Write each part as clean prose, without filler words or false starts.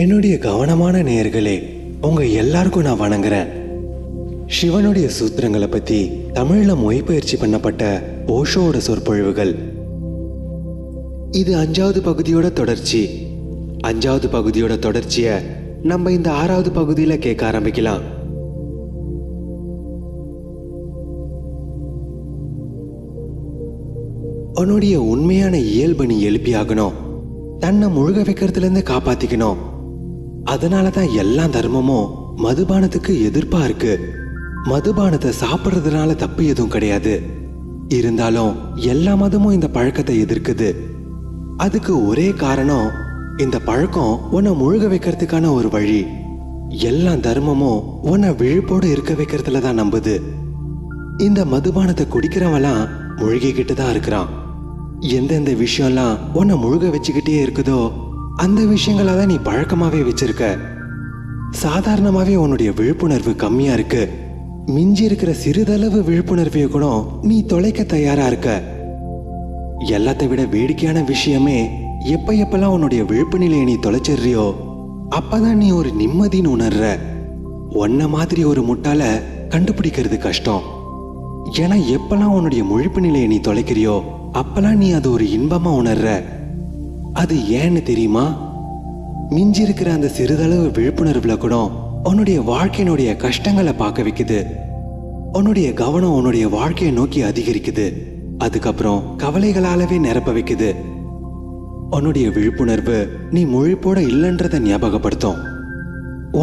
என்னுடைய கவனமான நேயர்களே, உங்க எல்லாருக்கும் நான் வணங்குறேன். சிவனுடைய சூத்திரங்களை பத்தி தமிழ்ல மொழிபெயர்ச்சி பண்ணப்பட்ட ஓஷோவோட சொற்பொழிவுகள். இது 5வது பகுதியோட தொடர்ச்சி. 5வது பகுதியோட தொடர்ச்சிய நம்ம இந்த 6வது பகுதியில கேட்க ஆரம்பிக்கலாம். உன்னுடைய உண்மையான இயல்பு நீ எழுப்பியாகணும். தன்னை முழுக வைக்கிறதுல இருந்து காப்பாத்திக்கணும். அதனாலதான் எல்லா தர்மமும் மதுபானத்துக்கு எதிர்ப்பா இருக்கு. மதுபானத்தை சாப்பிட்றதுனால தப்பு எதுவும் கிடையாது. இருந்தாலும் எல்லா மதமும் இந்த பழக்கத்தை எதிர்க்குது. அதுக்கு ஒரே காரணம், இந்த பழக்கம் உன்னை முழுக வைக்கிறதுக்கான ஒரு வழி. எல்லா தர்மமும் உன்னை விழிப்போடு இருக்க வைக்கிறதுல தான் நம்புது. இந்த மதுபானத்தை குடிக்கிறவெல்லாம் முழுகிக்கிட்டு தான் இருக்கிறான். எந்தெந்த விஷயம்லாம் உன்னை முழுக வச்சுக்கிட்டே இருக்குதோ அந்த விஷயங்கள தான் நீ பழக்கமாவே வச்சிருக்க. சாதாரணமாவே உன்னுடைய விழிப்புணர்வு கம்மியா இருக்கு. மிஞ்சி இருக்கிற சிறிதளவு விழிப்புணர்வைய கூட நீ தொலைக்க தயாரா இருக்க. எல்லாத்தை விட வேடிக்கையான விஷயமே, எப்பெல்லாம் உன்னுடைய விழிப்பு நிலையை நீ தொலைச்சிடுறியோ அப்பதான் நீ ஒரு நிம்மதின்னு உணர்ற. உன்ன மாதிரி ஒரு முட்டாள கண்டுபிடிக்கிறது கஷ்டம். ஏன்னா எப்பெல்லாம் உன்னுடைய முழிப்பு நிலையை நீ தொலைக்கிறியோ அப்பெல்லாம் நீ அது ஒரு இன்பமா உணர்ற. அது ஏன்னு தெரியுமா? மிஞ்சி இருக்கிற அந்த சிறிதளவு விழிப்புணர்வுல கூட உன்னுடைய வாழ்க்கையினுடைய கஷ்டங்களை பார்க்க வைக்குது. உன்னுடைய கவனம் உன்னுடைய வாழ்க்கையை நோக்கி அதிகரிக்குது. அதுக்கப்புறம் கவலைகளாலவே நிரப்ப வைக்குது. உன்னுடைய விழிப்புணர்வு நீ முழிப்போட இல்லைன்றத ஞாபகப்படுத்தும்.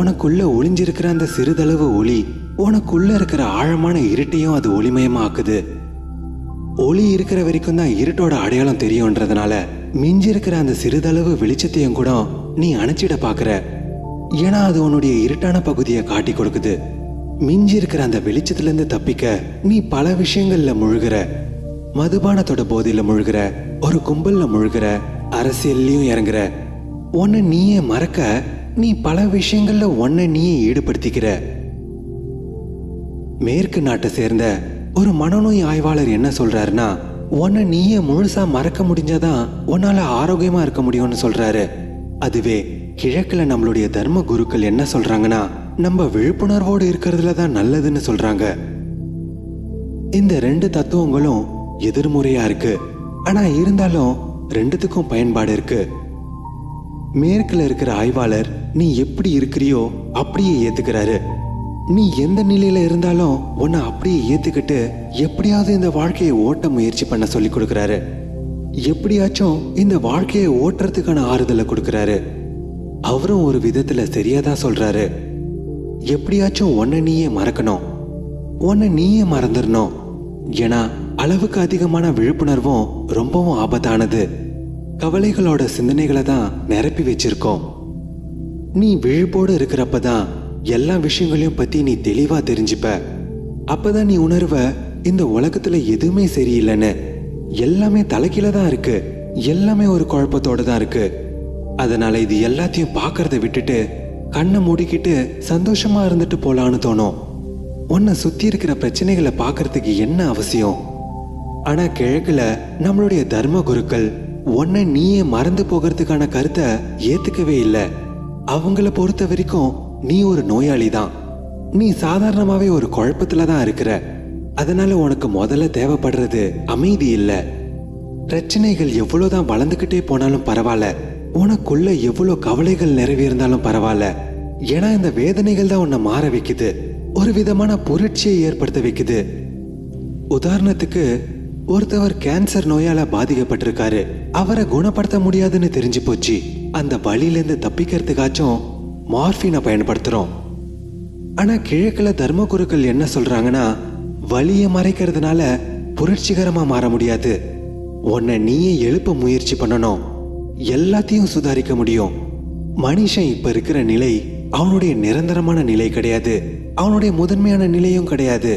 உனக்குள்ள ஒளிஞ்சிருக்கிற அந்த சிறிதளவு ஒளி உனக்குள்ள இருக்கிற ஆழமான இருட்டையும் அது ஒளிமயமாக்குது. ஒளி இருக்கிற வரைக்கும் தான் இருட்டோட அடையாளம் தெரியும்ன்றதுனால மிஞ்சி இருக்கிற அந்த சிறிதளவு வெளிச்சத்தையும் கூட நீ அணைச்சிட பாக்குற. ஏன்னா அது உன்னுடைய இருட்டான பகுதியை காட்டி கொடுக்குது. மிஞ்சி இருக்கிற அந்த வெளிச்சத்துல இருந்து தப்பிக்க நீ பல விஷயங்கள்ல முழுகிற. மதுபானத்தோட போதையில முழுகிற, ஒரு கும்பல்ல முழுகிற, அரசியல்லையும் இறங்குற. உன்னை நீயே மறக்க நீ பல விஷயங்கள்ல உன்னை நீயே ஈடுபடுத்திக்கிற. மேற்கு நாட்டை சேர்ந்த ஒரு மனநோய் ஆய்வாளர் என்ன சொல்றாருன்னா, உன்னை நீயே முழுசா மறக்க முடிஞ்சாதான் உன்னால ஆரோக்கியமா இருக்க முடியும்னு சொல்றாரு. அதுவே கிழக்குல நம்மளுடைய தர்ம குருக்கள் என்ன சொல்றாங்கன்னா, நம்ம விழிப்புணர்வோடு இருக்கிறதுல தான் நல்லதுன்னு சொல்றாங்க. இந்த 2 தத்துவங்களும் எதிர்முறையா இருக்கு. ஆனா இருந்தாலும் ரெண்டுத்துக்கும் பயன்பாடு இருக்கு. மேற்குல இருக்கிற ஆய்வாளர் நீ எப்படி இருக்கிறியோ அப்படியே ஏத்துக்கிறாரு. நீ எந்த நிலையில இருந்தாலும் உன்னை அப்படியே ஏத்துக்கிட்டு எப்படியாவது இந்த வாழ்க்கையை ஓட்ட முயற்சி பண்ண சொல்லி கொடுக்கிறாரு. எப்படியாச்சும் இந்த வாழ்க்கையை ஓட்டுறதுக்கான ஆறுதலை கொடுக்கிறாரு. அவரும் ஒரு விதத்துல சரியாதான் சொல்றாரு. எப்படியாச்சும் உன்னை நீயே மறக்கணும், உன்னை நீயே மறந்துடணும். ஏன்னா அளவுக்கு அதிகமான விழிப்புணர்வும் ரொம்பவும் ஆபத்தானது. கவலைகளோட சிந்தனைகளை தான் நிரப்பி வச்சிருக்கோம். நீ விழிப்போடு இருக்கிறப்பதான் எல்லா விஷயங்களையும் பத்தி நீ தெளிவா தெரிஞ்சுப்ப. அப்பதான் நீ உணர்வ, இந்த உலகத்துல எதுவுமே சரியில்லைன்னு. எல்லாமே தலைகீழ தான் இருக்கு. எல்லாமே ஒரு குழப்பத்தோட தான் இருக்கு. அதனால இது எல்லாத்தையும் பாக்குறத விட்டுட்டு கண்ணை மூடிக்கிட்டு சந்தோஷமா இருந்துட்டு போலான்னு தோணும். உன்னை சுத்தி இருக்கிற பிரச்சனைகளை பாக்குறதுக்கு என்ன அவசியம்? ஆனா கிழக்குல நம்மளுடைய தர்ம குருக்கள் உன்னை நீயே மறந்து போகிறதுக்கான கருத்தை ஏத்துக்கவே இல்லை. அவங்கள பொறுத்த வரைக்கும் நீ ஒரு நோயாளி தான். நீ சாதாரணமாவே ஒரு குழப்பத்துல தான் இருக்கிற. அதனால உனக்கு முதல்ல தேவைப்படுறது அமைதி இல்லை. பிரச்சனைகள் எவ்வளவுதான் வளர்ந்துகிட்டே போனாலும் பரவாயில்ல, உனக்குள்ள எவ்வளவு கவலைகள் நிறைவேறினாலும் பரவாயில்ல. ஏன்னா இந்த வேதனைகள் தான் உன்னை மாற வைக்குது, ஒரு விதமான புரட்சியை ஏற்படுத்த வைக்குது. உதாரணத்துக்கு, ஒருத்தவர் கேன்சர் நோயால பாதிக்கப்பட்டிருக்காரு. அவரை குணப்படுத்த முடியாதுன்னு தெரிஞ்சு போச்சு. அந்த வழியிலிருந்து தப்பிக்கிறதுக்காச்சும் மார்பினை பயன்படுத்துறோம். ஆனா கிழக்குல தர்மகுருக்கள் என்ன சொல்றாங்கன்னா, வலியை மறைக்கிறதுனால புரட்சிகரமா மாற முடியாது. உன்னை நீயே எழுப்ப முயற்சி பண்ணணும். எல்லாத்தையும் சுதாரிக்க முடியும். மனுஷன் இப்ப இருக்கிற நிலை அவனுடைய நிரந்தரமான நிலை கிடையாது. அவனுடைய முதன்மையான நிலையும் கிடையாது.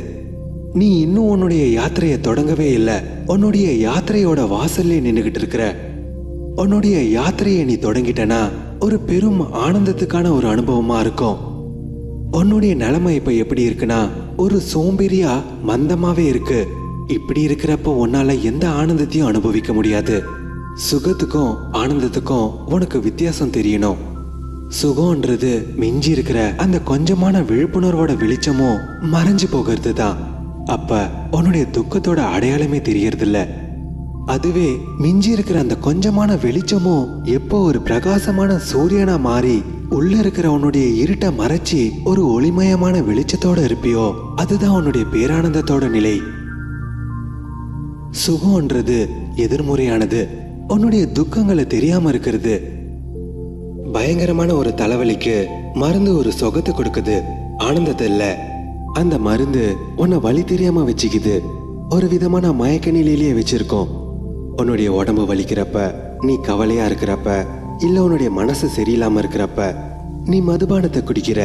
நீ இன்னும் உன்னுடைய யாத்திரையை தொடங்கவே இல்லை. உன்னுடைய யாத்திரையோட வாசல்ல நின்னுகிட்டு இருக்கிற. உன்னுடைய யாத்திரையை நீ தொடங்கிட்டனா ஒரு பெரும் ஆனந்தத்துக்கான ஒரு அனுபவமா இருக்கும். உன்னுடைய நிலைமை இப்ப எப்படி இருக்குன்னா, ஒரு சோம்பேறியா மந்தமாவே இருக்கு. இப்படி இருக்கிறப்போ உன்னால எந்த ஆனந்தத்தையும் அனுபவிக்க முடியாது. சுகத்துக்கும் ஆனந்தத்துக்கும் உனக்கு வித்தியாசம் தெரியணும். சுகம்ன்றது மிஞ்சி இருக்கிற அந்த கொஞ்சமான விழிப்புணர்வோட வெளிச்சமும் மறைஞ்சு போகிறது தான். அப்ப உன்னுடைய துக்கத்தோட அடையாளமே தெரியறதில்ல. அதுவே மிஞ்சி இருக்கிற அந்த கொஞ்சமான வெளிச்சமும் எப்போ ஒரு பிரகாசமான சூரியனா மாறி உள்ள இருக்கிற உன்னுடைய இருட்டை மறைச்சி ஒரு ஒளிமயமான வெளிச்சத்தோட இருப்பியோ அதுதான் உன்னுடைய பேரானந்தத்தோட நிலை. சுகம்ன்றது எதிர்முறையானது. உன்னுடைய துக்கங்களை தெரியாம இருக்கிறது. பயங்கரமான ஒரு தலைவலிக்கு மருந்து ஒரு சுகத்தை கொடுக்குது, ஆனந்தத்தை இல்ல. அந்த மருந்து உன்னை வலி தெரியாம வச்சுக்குது, ஒரு விதமான மயக்க நிலையிலேயே வச்சிருக்கோம். உன்னுடைய உடம்பு வலிக்கிறப்ப, நீ கவலையா இருக்கிறப்ப, இல்ல உன்னுடைய மனசு சரியில்லாம இருக்கிறப்ப நீ மதுபானத்தை குடிக்கிற.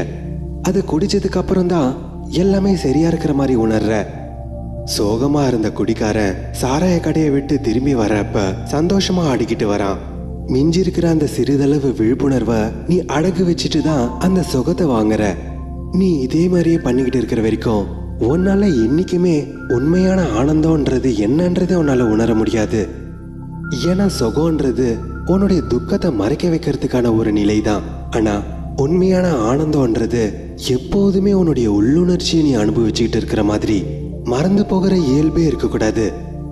அது குடிச்சதுக்கு அப்புறம் தான் எல்லாமே சரியா இருக்கிற மாதிரி உணர்ற. சோகமா இருந்த குடிக்காரன் சாராய கடையை விட்டு திரும்பி வர்றப்ப சந்தோஷமா ஆடிக்கிட்டு வரான். மிஞ்சி இருக்கிற அந்த சிறிதளவு விழிப்புணர்வை நீ அடகு வச்சுட்டு தான் அந்த சுகத்தை வாங்குற. நீ இதே மாதிரியே பண்ணிக்கிட்டு இருக்கிற வரைக்கும் உன்னால என்னைக்குமே உண்மையான ஆனந்தம்ன்றது என்னன்றதை உன்னால உணர முடியாது. ஏன்னா சுகம்ன்றது உன்னுடைய துக்கத்தை மறைக்க வைக்கிறதுக்கான ஒரு நிலை தான். ஆனா உண்மையான ஆனந்தம்ன்றது எப்போதுமே உன்னுடைய உள்ளுணர்ச்சியை நீ அனுபவிச்சுக்கிட்டு இருக்கிற மாதிரி மறந்து போகிற இயல்பே இருக்கக்கூடாது.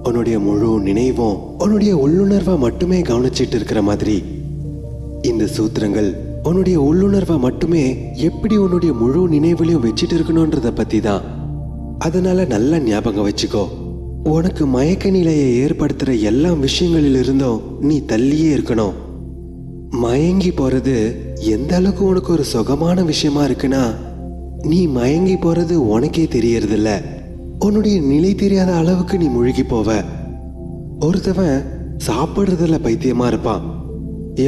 உன்னுடைய முழு நினைவும் உன்னுடைய உள்ளுணர்வை மட்டுமே கவனிச்சிட்டு இருக்கிற மாதிரி. இந்த சூத்திரங்கள் உன்னுடைய உள்ளுணர்வை மட்டுமே எப்படி உன்னுடைய முழு நினைவுலையும் வச்சுட்டு இருக்கணும்ன்றத பத்தி தான். அதனால நல்லா ஞாபகம் வச்சுக்கோ, உனக்கு மயக்க நிலையை ஏற்படுத்துற எல்லா விஷயங்களிலிருந்தும் நீ தள்ளியே இருக்கணும். மயங்கி போறது எந்த அளவுக்கு உனக்கு ஒரு சுகமான விஷயமா இருக்குன்னா, நீ மயங்கி போறது உனக்கே தெரியறதில்ல. உன்னுடைய நிலை தெரியாத அளவுக்கு நீ முழுகி போவ. ஒருத்தவன் சாப்பிடுறதுல பைத்தியமா இருப்பான்,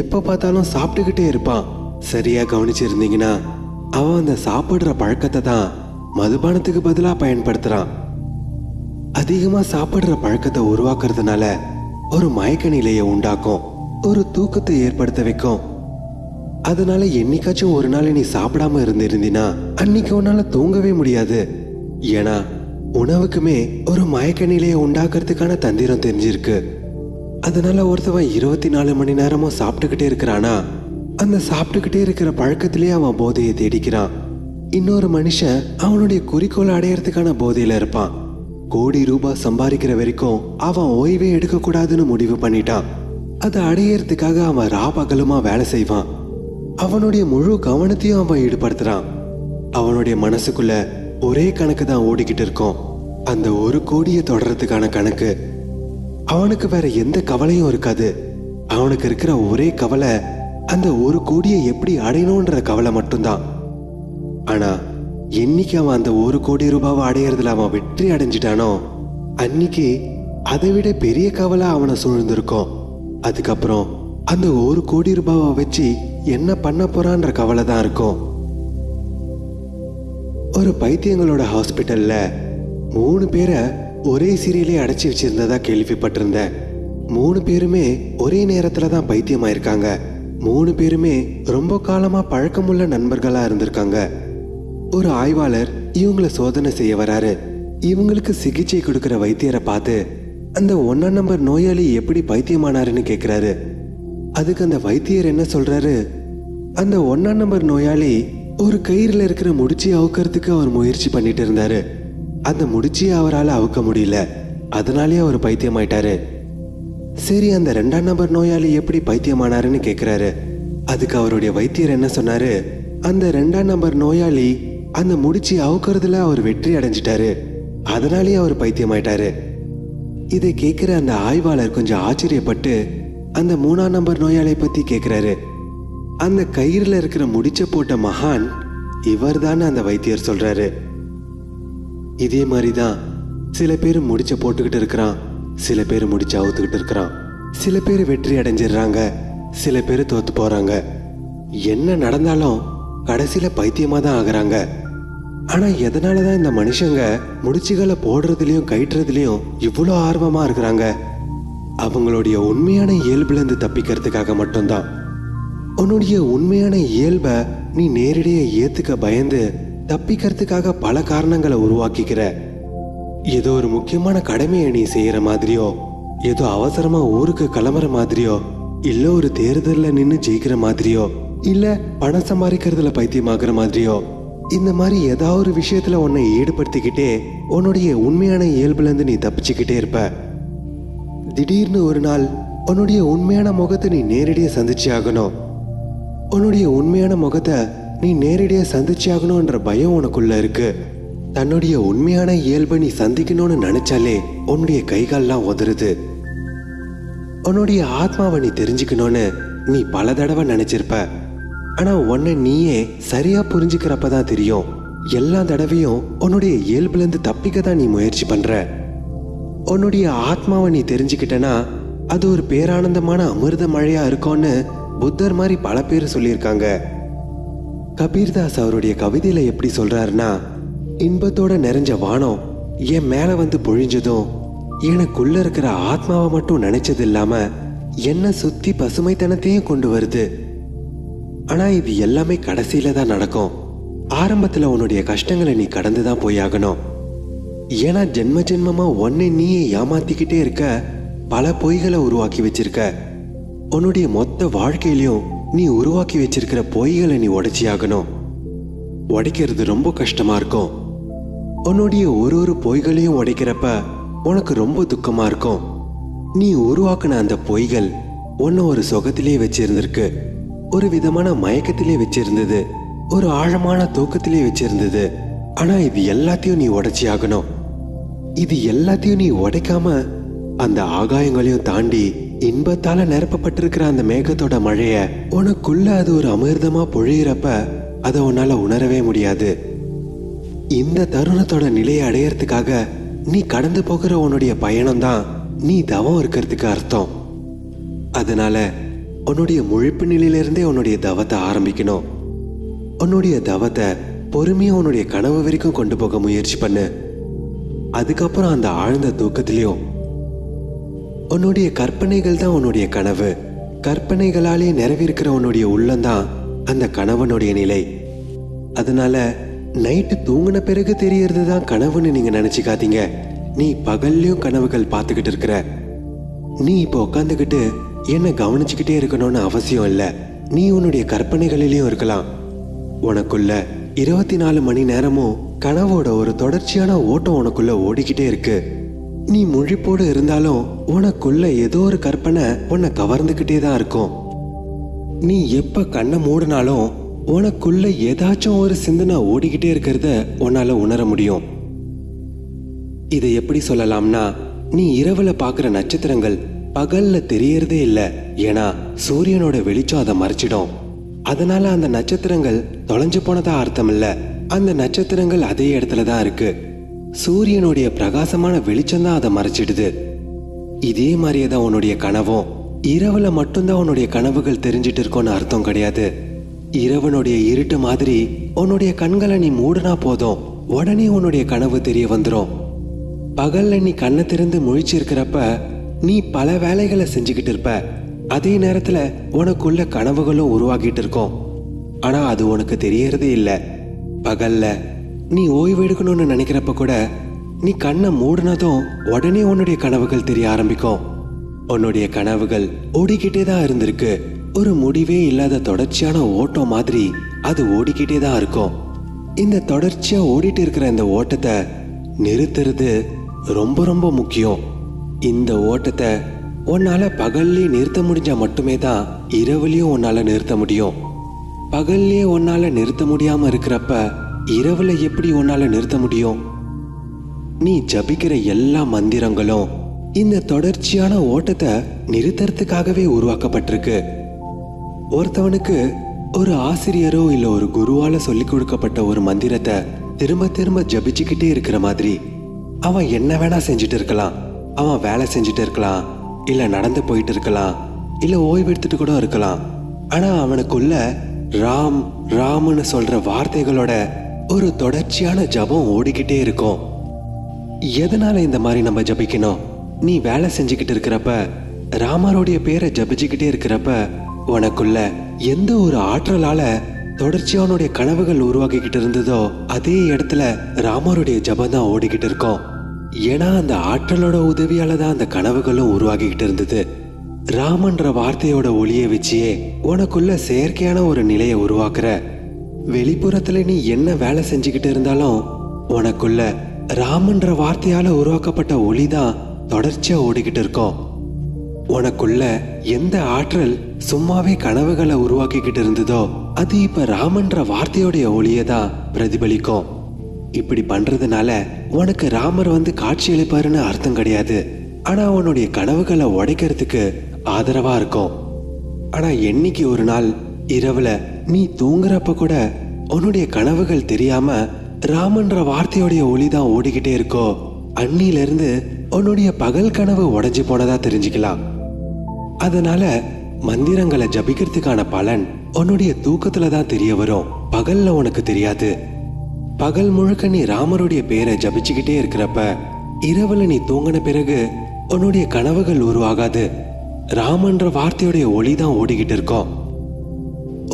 எப்ப பார்த்தாலும் சாப்பிட்டுக்கிட்டே இருப்பான். சரியா கவனிச்சிருந்தீங்கன்னா அவன் அந்த சாப்பிடுற பழக்கத்தை தான் மதுபானத்துக்கு பதிலாக பயன்படுத்துறான். அதிகமா சாப்பிடுற பழக்கத்தை உருவாக்குறதுனால ஒரு மயக்க நிலையை உண்டாக்கும், ஒரு தூக்கத்தை ஏற்படுத்த வைக்கும். அதனால என்னைக்காச்சும் ஒரு நாள் நீ சாப்பிடாம இருந்திருந்தீனா அன்னைக்கு உன்னால தூங்கவே முடியாது. ஏன்னா உணவுக்குமே ஒரு மயக்க நிலையை உண்டாக்குறதுக்கான தந்திரம் தெரிஞ்சிருக்கு. அதனால ஒருத்தவன் 24 மணி நேரமும் சாப்பிட்டுக்கிட்டே இருக்கிறானா அந்த சாப்பிட்டுக்கிட்டே இருக்கிற பழக்கத்திலேயே அவன் போதையை தேடிக்கிறான். இன்னொரு மனுஷன் அவனுடைய குறிக்கோளை அடையறதுக்கான போதையில இருப்பான். கோடி ரூபாய் சம்பாதிக்கிற வரைக்கும் அவன் ஓய்வே எடுக்க கூடாதுன்னு முடிவு பண்ணிட்டான். அதை அடையறதுக்காக அவன் ராபகலுமா வேலை செய்வான். அவனுடைய முழு கவனத்தையும் அவன் ஈடுபடுத்துறான். அவனுடைய மனசுக்குள்ள ஒரே கணக்கு தான் ஓடிக்கிட்டு இருக்கும், அந்த 1 கோடியை தொடர்றதுக்கான கணக்கு. அவனுக்கு வேற எந்த கவலையும் இருக்காது. அவனுக்கு இருக்கிற ஒரே கவலை அந்த 1 கோடியை எப்படி அடையணும்ன்ற கவலை மட்டும்தான். ஆனா என்னைக்கு அவன் அந்த 1 கோடி ரூபாவை அடையறதுல அவன் வெற்றி அடைஞ்சிட்டானோ அன்னைக்கு அதை விட பெரிய கவலை அவனை சூழ்ந்திருக்கும். அதுக்கப்புறம் அந்த 1 கோடி ரூபாவை வச்சு என்ன பண்ண போறான்ற கவலை தான் இருக்கும். ஒரு பைத்தியங்களோட ஹாஸ்பிட்டல்ல 3 பேரை ஒரே சிறையிலே அடைச்சி வச்சிருந்ததா கேள்விப்பட்டிருந்தேன். 3 பேருமே ஒரே நேரத்துல தான் பைத்தியமாயிருக்காங்க. 3 பேருமே ரொம்ப காலமா பழக்கமுள்ள நண்பர்களா இருந்திருக்காங்க. ஒரு ஆய்வாளர் இவங்களை சோதனை செய்ய வராரு. இவங்களுக்கு சிகிச்சை கொடுக்கிற வைத்தியரை பார்த்து அந்த 1ஆம் நம்பர் நோயாளி எப்படி பைத்தியமானாருன்னு கேட்கிறாரு. அதுக்கு அந்த வைத்தியர் என்ன சொல்றாரு, அந்த 1ஆம் நம்பர் நோயாளி ஒரு கயிறுல இருக்கிற முடிச்சியை அவுக்கிறதுக்கு அவர் முயற்சி பண்ணிட்டு இருந்தாரு. அந்த முடிச்சியை அவரால் அவுக்க முடியல, அதனாலே அவர் பைத்தியமாயிட்டாரு. சரி, அந்த 2ஆம் நம்பர் நோயாளி எப்படி பைத்தியமானாருன்னு கேட்கிறாரு. அதுக்கு அவருடைய வைத்தியர் என்ன சொன்னாரு, அந்த 2ஆம் நம்பர் நோயாளி அந்த முடிச்சி அவுக்கிறதுல அவர் வெற்றி அடைஞ்சிட்டாரு, அதனாலே அவர் பைத்தியமாயிட்டாரு. இதை கேட்கிற அந்த ஆய்வாளர் கொஞ்சம் ஆச்சரியப்பட்டு அந்த 3ஆம் நம்பர் நோயாளியை பத்தி கேட்கிறாரு. அந்த கயிறுல இருக்கிற முடிச்ச போட்ட மகான் இவர் தான் அந்த வைத்தியர் சொல்றாரு. இதே மாதிரிதான் சில பேர் முடிச்ச போட்டுக்கிட்டு இருக்கிறான், சில பேர் முடிச்சு அவுத்துக்கிட்டு இருக்கிறான். சில பேர் வெற்றி அடைஞ்சிடுறாங்க, சில பேர் தோத்து போறாங்க. என்ன நடந்தாலும் கடைசியில பைத்தியமா தான் ஆகுறாங்க. ஆனா எதனாலதான் இந்த மனுஷங்க முடிச்சுகளை போடுறதுலயும் கயிற்றுறதுலயும் இவ்வளோ ஆர்வமா இருக்கிறாங்க? அவங்களுடைய உண்மையான இயல்புல இருந்து தப்பிக்கிறதுக்காக மட்டும்தான். உன்னுடைய உண்மையான இயல்பை நீ நேரடியாக ஏத்துக்க பயந்து தப்பிக்கிறதுக்காக பல காரணங்களை உருவாக்கிக்கிற. ஏதோ ஒரு முக்கியமான கடமையை நீ செய்யற மாதிரியோ, ஏதோ அவசரமா ஊருக்கு கிளம்புற மாதிரியோ, இல்ல ஒரு தேர்தலில் நின்று ஜெயிக்கிற மாதிரியோ, இல்ல பணம் சம்பாதிக்கிறதுல பைத்தியமாக்குற மாதிரியோ இந்த மாதிரி ஏதாவது ஒரு விஷயத்துல உன்னை ஈடுபடுத்திக்கிட்டே உன்னுடைய உண்மையான இயல்புல இருந்து நீ தப்பிச்சுக்கிட்டே இருப்ப. திடீர்னு ஒரு நாள் உன்னுடைய உண்மையான முகத்தை நீ நேரடியா சந்திச்சு ஆகணும். உன்னுடைய உண்மையான முகத்தை நீ நேரடியா சந்திச்சு ஆகணும்ன்ற பயம் உனக்குள்ள இருக்கு. தன்னுடைய உண்மையான இயல்பை நீ சந்திக்கணும்னு நினைச்சாலே உன்னுடைய கைகால்லாம் உதறுது. உன்னுடைய ஆத்மாவை நீ தெரிஞ்சுக்கணும்னு நீ பல தடவை நினைச்சிருப்ப. ஆனா உன்னை நீயே சரியா புரிஞ்சுக்கிறப்பதான் தெரியும் எல்லா தடவையும் உன்னுடைய இயல்புல இருந்து தப்பிக்க தான் நீ முயற்சி பண்ற. உன்னுடைய ஆத்மாவை நீ தெரிஞ்சுக்கிட்டனா அது ஒரு பேரானந்தமான அமிர்த மழையா இருக்கும்னு புத்தர் மாதிரி பல பேர் சொல்லியிருக்காங்க. கபீர்தாஸ் அவருடைய கவிதையில எப்படி சொல்றாருன்னா, இன்பத்தோட நிறைஞ்ச வானம் என் மேல வந்து பொழிஞ்சதும் எனக்குள்ள இருக்கிற ஆத்மாவை மட்டும் நினைச்சது இல்லாம என்ன சுத்தி பசுமைத்தனத்தையும் கொண்டு வருது. ஆனா இது எல்லாமே கடைசியில தான் நடக்கும். ஆரம்பத்துல உன்னுடைய கஷ்டங்களை நீ கடந்துதான் போயாகணும். ஏன்னா ஜென்ம ஜென்மமா உன்னை நீயே ஏமாத்திக்கிட்டே இருக்க பல பொய்களை உருவாக்கி வச்சிருக்க. உன்னுடைய மொத்த வாழ்க்கையிலையும் நீ உருவாக்கி வச்சிருக்கிற பொய்களை நீ உடைச்சி ஆகணும். உடைக்கிறது ரொம்ப கஷ்டமா இருக்கும். உன்னுடைய ஒரு பொய்களையும் உடைக்கிறப்ப உனக்கு ரொம்ப துக்கமா இருக்கும். நீ உருவாக்குன அந்த பொய்கள் உன்னை ஒரு சுகத்திலே வச்சிருந்திருக்கு, ஒரு விதமான மயக்கத்திலே வச்சிருந்தது, ஒரு ஆழமான தூக்கத்திலே வச்சிருந்தது. ஆனா இது எல்லாத்தையும் நீ உடைச்சி ஆகணும். இது எல்லாத்தையும் நீ உடைக்காம அந்த ஆகாயங்களையும் தாண்டி இன்பத்தால நிரப்பப்பட்டிருக்கிற அந்த மேகத்தோட மழைய உனக்குள்ள அது ஒரு அமிர்தமா பொழியிறப்ப அதை உன்னால உணரவே முடியாது. இந்த தருணத்தோட நிலையை அடையறதுக்காக நீ கடந்து போகிற உன்னுடைய பயணம் தான் நீ தவம் இருக்கிறதுக்கு அர்த்தம். அதனால உன்னுடைய முழிப்பு நிலையிலிருந்தே உன்னுடைய தவத்தை ஆரம்பிக்கணும். உன்னுடைய தவத்தை பொறுமையா உன்னுடைய கனவு வரைக்கும் கொண்டு போக முயற்சி பண்ணு. அதுக்கப்புறம் அந்த ஆழ்ந்த தூக்கத்திலையும் உன்னுடைய கற்பனைகள் தான் உன்னுடைய கனவு. கற்பனைகளாலே நிறைவேற்கிற உன்னுடைய உள்ளம்தான் அந்த கனவனுடைய நிலை. அதனால நைட்டு தூங்கின பிறகு தெரியறது தான் கனவுன்னு நீங்க நினைச்சுக்காதீங்க. நீ பகல்லையும் கனவுகள் பார்த்துக்கிட்டு இருக்கிற. நீ இப்போ உட்காந்துக்கிட்டு என்ன கவனிச்சுக்கிட்டே இருக்கணும்னு அவசியம் இல்லை. நீ உன்னுடைய கற்பனைகளிலையும் இருக்கலாம். உனக்குள்ள 24 மணி நேரமும் கனவோட ஒரு தொடர்ச்சியான ஓட்டம் உனக்குள்ள ஓடிக்கிட்டே இருக்கு. நீ முழிப்போடு இருந்தாலும் உனக்குள்ள ஏதோ ஒரு கற்பனை உன்னை கவர்ந்துகிட்டே தான் இருக்கும். நீ எப்ப கண்ணை மூடினாலும் உனக்குள்ள ஏதாச்சும் ஒரு சிந்தனை ஓடிக்கிட்டே இருக்கிறத உன்னால உணர முடியும். இதை எப்படி சொல்லலாம்னா, நீ இரவுல பாக்குற நட்சத்திரங்கள் பகல்ல தெரியறதே இல்லை. ஏன்னா சூரியனோட வெளிச்சம் அதை மறைச்சிடும். அதனால அந்த நட்சத்திரங்கள் தொலைஞ்சு போனதா அர்த்தம் இல்ல. அந்த நட்சத்திரங்கள் அதே இடத்துல தான் இருக்கு. சூரியனுடைய பிரகாசமான வெளிச்சம் தான் அதை மறைச்சிடுது. இதே மாதிரியே தான் உன்னுடைய கனவும். இரவுல மட்டும்தான் உன்னுடைய கனவுகள் தெரிஞ்சிட்டு இருக்கோன்னு அர்த்தம் கிடையாது. இரவனுடைய இருட்டு மாதிரி உன்னுடைய கண்களை நீ மூடுனா போதும், உடனே உன்னுடைய கனவு தெரிய வந்துடும். பகல்ல நீ கண்ணை திறந்து முழிச்சிருக்கிறப்ப நீ பல வேலைகளை செஞ்சுக்கிட்டு இருப்ப. அதே நேரத்துல உனக்குள்ள கனவுகளும் உருவாகிட்டு இருக்கும். ஆனா அது உனக்கு தெரியறதே இல்லை. பகல்ல நீ ஓய்வு எடுக்கணும்னு நினைக்கிறப்ப கூட நீ கண்ணை மூடினதும் உடனே உன்னுடைய கனவுகள் தெரிய ஆரம்பிக்கும். உன்னுடைய கனவுகள் ஓடிக்கிட்டே தான் இருந்திருக்கு. ஒரு முடிவே இல்லாத தொடர்ச்சியான ஓட்டம் மாதிரி அது ஓடிக்கிட்டே தான் இருக்கும். இந்த தொடர்ச்சியா ஓடிட்டு இருக்கிற இந்த ஓட்டத்தை நிறுத்துறது ரொம்ப ரொம்ப முக்கியம். இந்த ஓட்டத்தை உன்னால பகல்லே நிறுத்த முடிஞ்சா மட்டுமே தான் இரவுலயும் உன்னால நிறுத்த முடியும். பகல்லே உன்னால நிறுத்த முடியாம இருக்கிறப்ப இரவுல எப்படி உன்னால நிறுத்த முடியும்? நீ ஜபிக்கிற எல்லா மந்திரங்களும் இந்த தொடர்ச்சியான ஓட்டத்தை நிறுத்துறதுக்காகவே உருவாக்கப்பட்டிருக்கு. ஒருத்தவனுக்கு ஒரு ஆசிரியரோ இல்ல ஒரு குருவால சொல்லி கொடுக்கப்பட்ட ஒரு மந்திரத்தை திரும்ப திரும்ப ஜபிச்சுக்கிட்டே இருக்கிற மாதிரி அவன் என்ன வேணா செஞ்சுட்டு இருக்கலாம். அவன் வேலை செஞ்சுட்டு இருக்கலாம், இல்ல நடந்து போயிட்டு இருக்கலாம், இல்ல ஓய்வு எடுத்துட்டு கூட இருக்கலாம். ஆனா அவனுக்குள்ள ராம் ராம்னு சொல்ற வார்த்தைகளோட ஒரு தொடர்ச்சியான ஜபம் ஓடிக்கிட்டே இருக்கும். எதனால இந்த மாதிரி நம்ம ஜபிக்கணும்? நீ வேலை செஞ்சுக்கிட்டு இருக்கிறப்ப ராமருடைய பேரை ஜபிச்சுக்கிட்டே இருக்கிறப்ப உனக்குள்ள எந்த ஒரு ஆற்றலால தொடர்ச்சியானுடைய கனவுகள் உருவாக்கிக்கிட்டு இருந்ததோ அதே இடத்துல ராமருடைய ஜபம் தான் ஓடிக்கிட்டு இருக்கும். ஏன்னா அந்த ஆற்றலோட உதவியால தான் அந்த கனவுகளும் உருவாகிக்கிட்டு இருந்தது. ராமன்ற வார்த்தையோட ஒளியை வச்சியே உனக்குள்ள செயற்கையான ஒரு நிலையை உருவாக்குற. வெளிப்புறத்துல நீ என்ன வேலை செஞ்சுக்கிட்டு இருந்தாலும் உனக்குள்ள ராமன்ற வார்த்தையால உருவாக்கப்பட்ட ஒளிதான் தொடர்ச்சியா ஓடிக்கிட்டு இருக்கும். உனக்குள்ள எந்த ஆற்றல் சும்மாவே கனவுகளை உருவாக்கிக்கிட்டு இருந்ததோ அது இப்ப ராமன்ற வார்த்தையோடைய ஒளியை தான் பிரதிபலிக்கும். இப்படி பண்றதுனால உனக்கு ராமர் வந்து காட்சி அளிப்பாருன்னு அர்த்தம் கிடையாது. ஆனா உன்னுடைய கனவுகளை உடைக்கிறதுக்கு ஆதரவா இருக்கும். ஆனா என்னைக்கு ஒரு நாள் இரவுல நீ தூங்குறப்ப கூட உன்னுடைய கனவுகள் தெரியாம ராமன்ற வார்த்தையோடைய ஒளிதான் ஓடிக்கிட்டே இருக்கோ, அன்னில இருந்து உன்னுடைய பகல் கனவு உடைஞ்சு போனதா தெரிஞ்சுக்கலாம். அதனால மந்திரங்களை ஜபிக்கிறதுக்கான பலன் உன்னுடைய தூக்கத்துல தான் தெரிய வரும், பகல்ல உனக்கு தெரியாது. பகல் முழுக்க நீ ராமருடைய பேரை ஜபிச்சுக்கிட்டே இருக்கிறப்ப இரவுல நீ தூங்கின பிறகு உன்னுடைய கனவுகள் உருவாகாது. ராமன்ற வார்த்தையோடைய ஒளி தான் ஓடிக்கிட்டு இருக்கும்.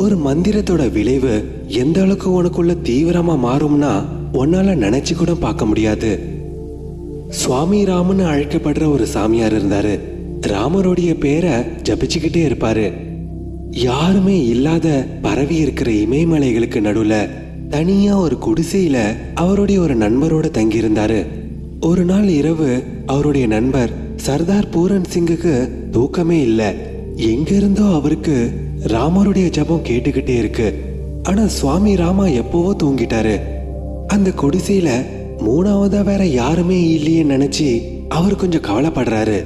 ஒரு மந்திரத்தோட விளைவு எந்த அளவுக்கு உனக்குள்ள தீவிரமா மாறும்னா உன்னால நினைச்சு கூட பார்க்க முடியாது. சுவாமி ராமன்னு அழைக்கப்படுற ஒரு சாமியார் இருந்தாரு. ராமருடைய பேரை ஜபிச்சுக்கிட்டே இருப்பாரு. யாருமே இல்லாத பரவி இருக்கிற இமயமலைகளுக்கு நடுவுல தனியா ஒரு குடிசையில அவருடைய ஒரு நண்பரோட தங்கியிருந்தாரு. ஒரு நாள் இரவு அவருடைய நண்பர் சர்தார் பூரன் சிங்குக்கு தூக்கமே இல்லை. எங்க இருந்தோ அவருக்கு ராமருடைய ஜபம் கேட்டுக்கிட்டே இருக்கு. ஆனா சுவாமி ராமா எப்பவோ தூங்கிட்டாரு. அந்த குடிசையில மூணாவதா வேற யாருமே இல்லையே நினைச்சு அவர் கொஞ்சம் கவலைப்படுறாரு.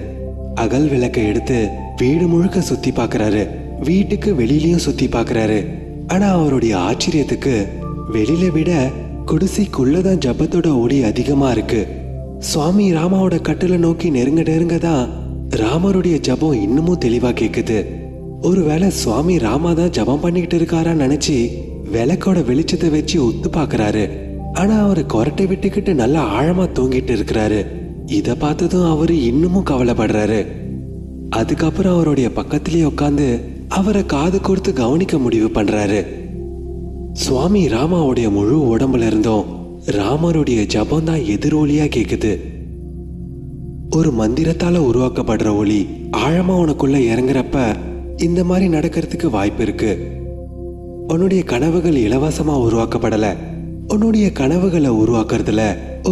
அகல் விளக்க எடுத்து வீடு முழுக்க சுத்தி பாக்குறாரு. வீட்டுக்கு வெளியிலயும் சுத்தி பாக்குறாரு. ஆனா அவருடைய ஆச்சரியத்துக்கு வெளியில விட குடிசைக்குள்ளதான் ஜபத்தோட ஒளி அதிகமா இருக்கு. சுவாமி ராமாவோட கட்டில நோக்கி நெருங்க தான் ராமருடைய ஜபம் இன்னமும் தெளிவா கேக்குது. ஒருவேளை சுவாமி ராமா தான் ஜபம் பண்ணிக்கிட்டு இருக்காரா நினைச்சு விளக்கோட வெளிச்சத்தை வச்சு உத்து பாக்குறாரு. ஆனா அவரு கொரட்டை விட்டுக்கிட்டு நல்லா ஆழமா தூங்கிட்டு இருக்கிறாரு. இத பார்த்ததும் அவரு இன்னமும் கவலைப்படுறாரு. அதுக்கப்புறம் அவருடைய பக்கத்திலேயே உட்காந்து அவரை காது கொடுத்து கவனிக்க முடிவு பண்றாரு. சுவாமி ராமாவுடைய முழு உடம்புல இருந்தும் ராமருடைய ஜபம் தான் எதிரொலியா கேக்குது. ஒரு மந்திரத்தால உருவாக்கப்படுற ஒளி ஆழமா உனக்குள்ள இறங்குறப்ப இந்த மாதிரி நடக்கிறதுக்கு வாய்ப்பு இருக்கு. உன்னுடைய கனவுகள் இலவசமா உருவாக்கப்படல. உன்னுடைய கனவுகளை உருவாக்குறதுல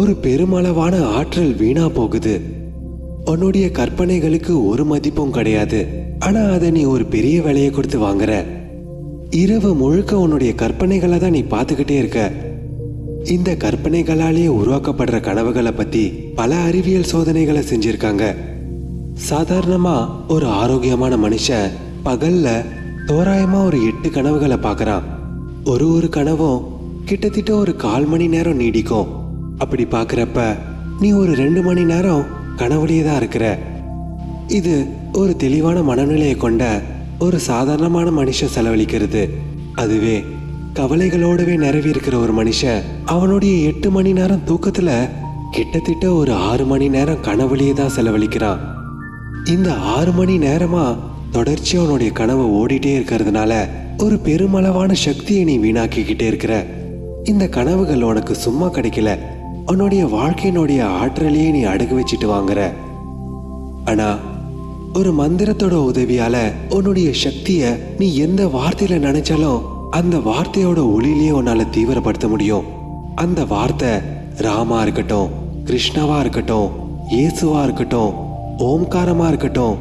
ஒரு பெருமளவான ஆற்றல் வீணா போகுது. உன்னுடைய கற்பனைகளுக்கு ஒரு மதிப்பும் கிடையாது. ஆனா அதை நீ ஒரு பெரிய விலையை கொடுத்து வாங்குற. இரவு முழுக்க உன்னுடைய கற்பனைகளை தான் நீ பார்த்துக்கிட்டே இருக்க. இந்த கற்பனைகளாலேயே உருவாக்கப்படுற கனவுகளை பத்தி பல அறிவியல் சோதனைகளை செஞ்சிருக்காங்க. சாதாரணமா ஒரு ஆரோக்கியமான மனுஷன் பகல்ல தோராயமா ஒரு 8 கனவுகளை பார்க்கறான். ஒரு கனவும் கிட்டத்தட்ட ஒரு 1/4 மணி நேரம் நீடிக்கும். அப்படி பார்க்கறப்ப நீ ஒரு 2 மணி நேரம் கனவுலேயே தான் இருக்கிற. இது ஒரு தெளிவான மனநிலையை கொண்ட ஒரு சாதாரணமான மனுஷன் செலவழிக்கிறது. அதுவே கவலைகளோடவே நிரவி இருக்கிற ஒரு மனுஷன் அவனுடைய 8 மணி நேரம் தூக்கத்துல கிட்டத்தட்ட ஒரு 6 மணி நேரம் கனவுலேயே தான் செலவழிக்கிறான். இந்த 6 மணி நேரமா தொடர்ச்சியா அவனுடைய கனவு ஓடிட்டே இருக்கிறதுனால ஒரு பெருமளவான சக்தியை நீ வீணாக்கிக்கிட்டே இருக்கிற. இந்த கனவுகள் உனக்கு சும்மா கிடைக்கல. உன்னுடைய வாழ்க்கையினுடைய ஆற்றலையே நீ அடகு வச்சுட்டு வாங்குற. ஆனா ஒரு மந்திரத்தோட உதவியால உன்னுடைய சக்திய நீ எந்த வார்த்தையில நினைச்சாலும் அந்த வார்த்தையோட ஒளியிலேயே உன்னால தீவிரப்படுத்த முடியும். அந்த வார்த்தை ராமா இருக்கட்டும், கிருஷ்ணாவா இருக்கட்டும், இயேசுவா இருக்கட்டும், ஓம்காரமா இருக்கட்டும்,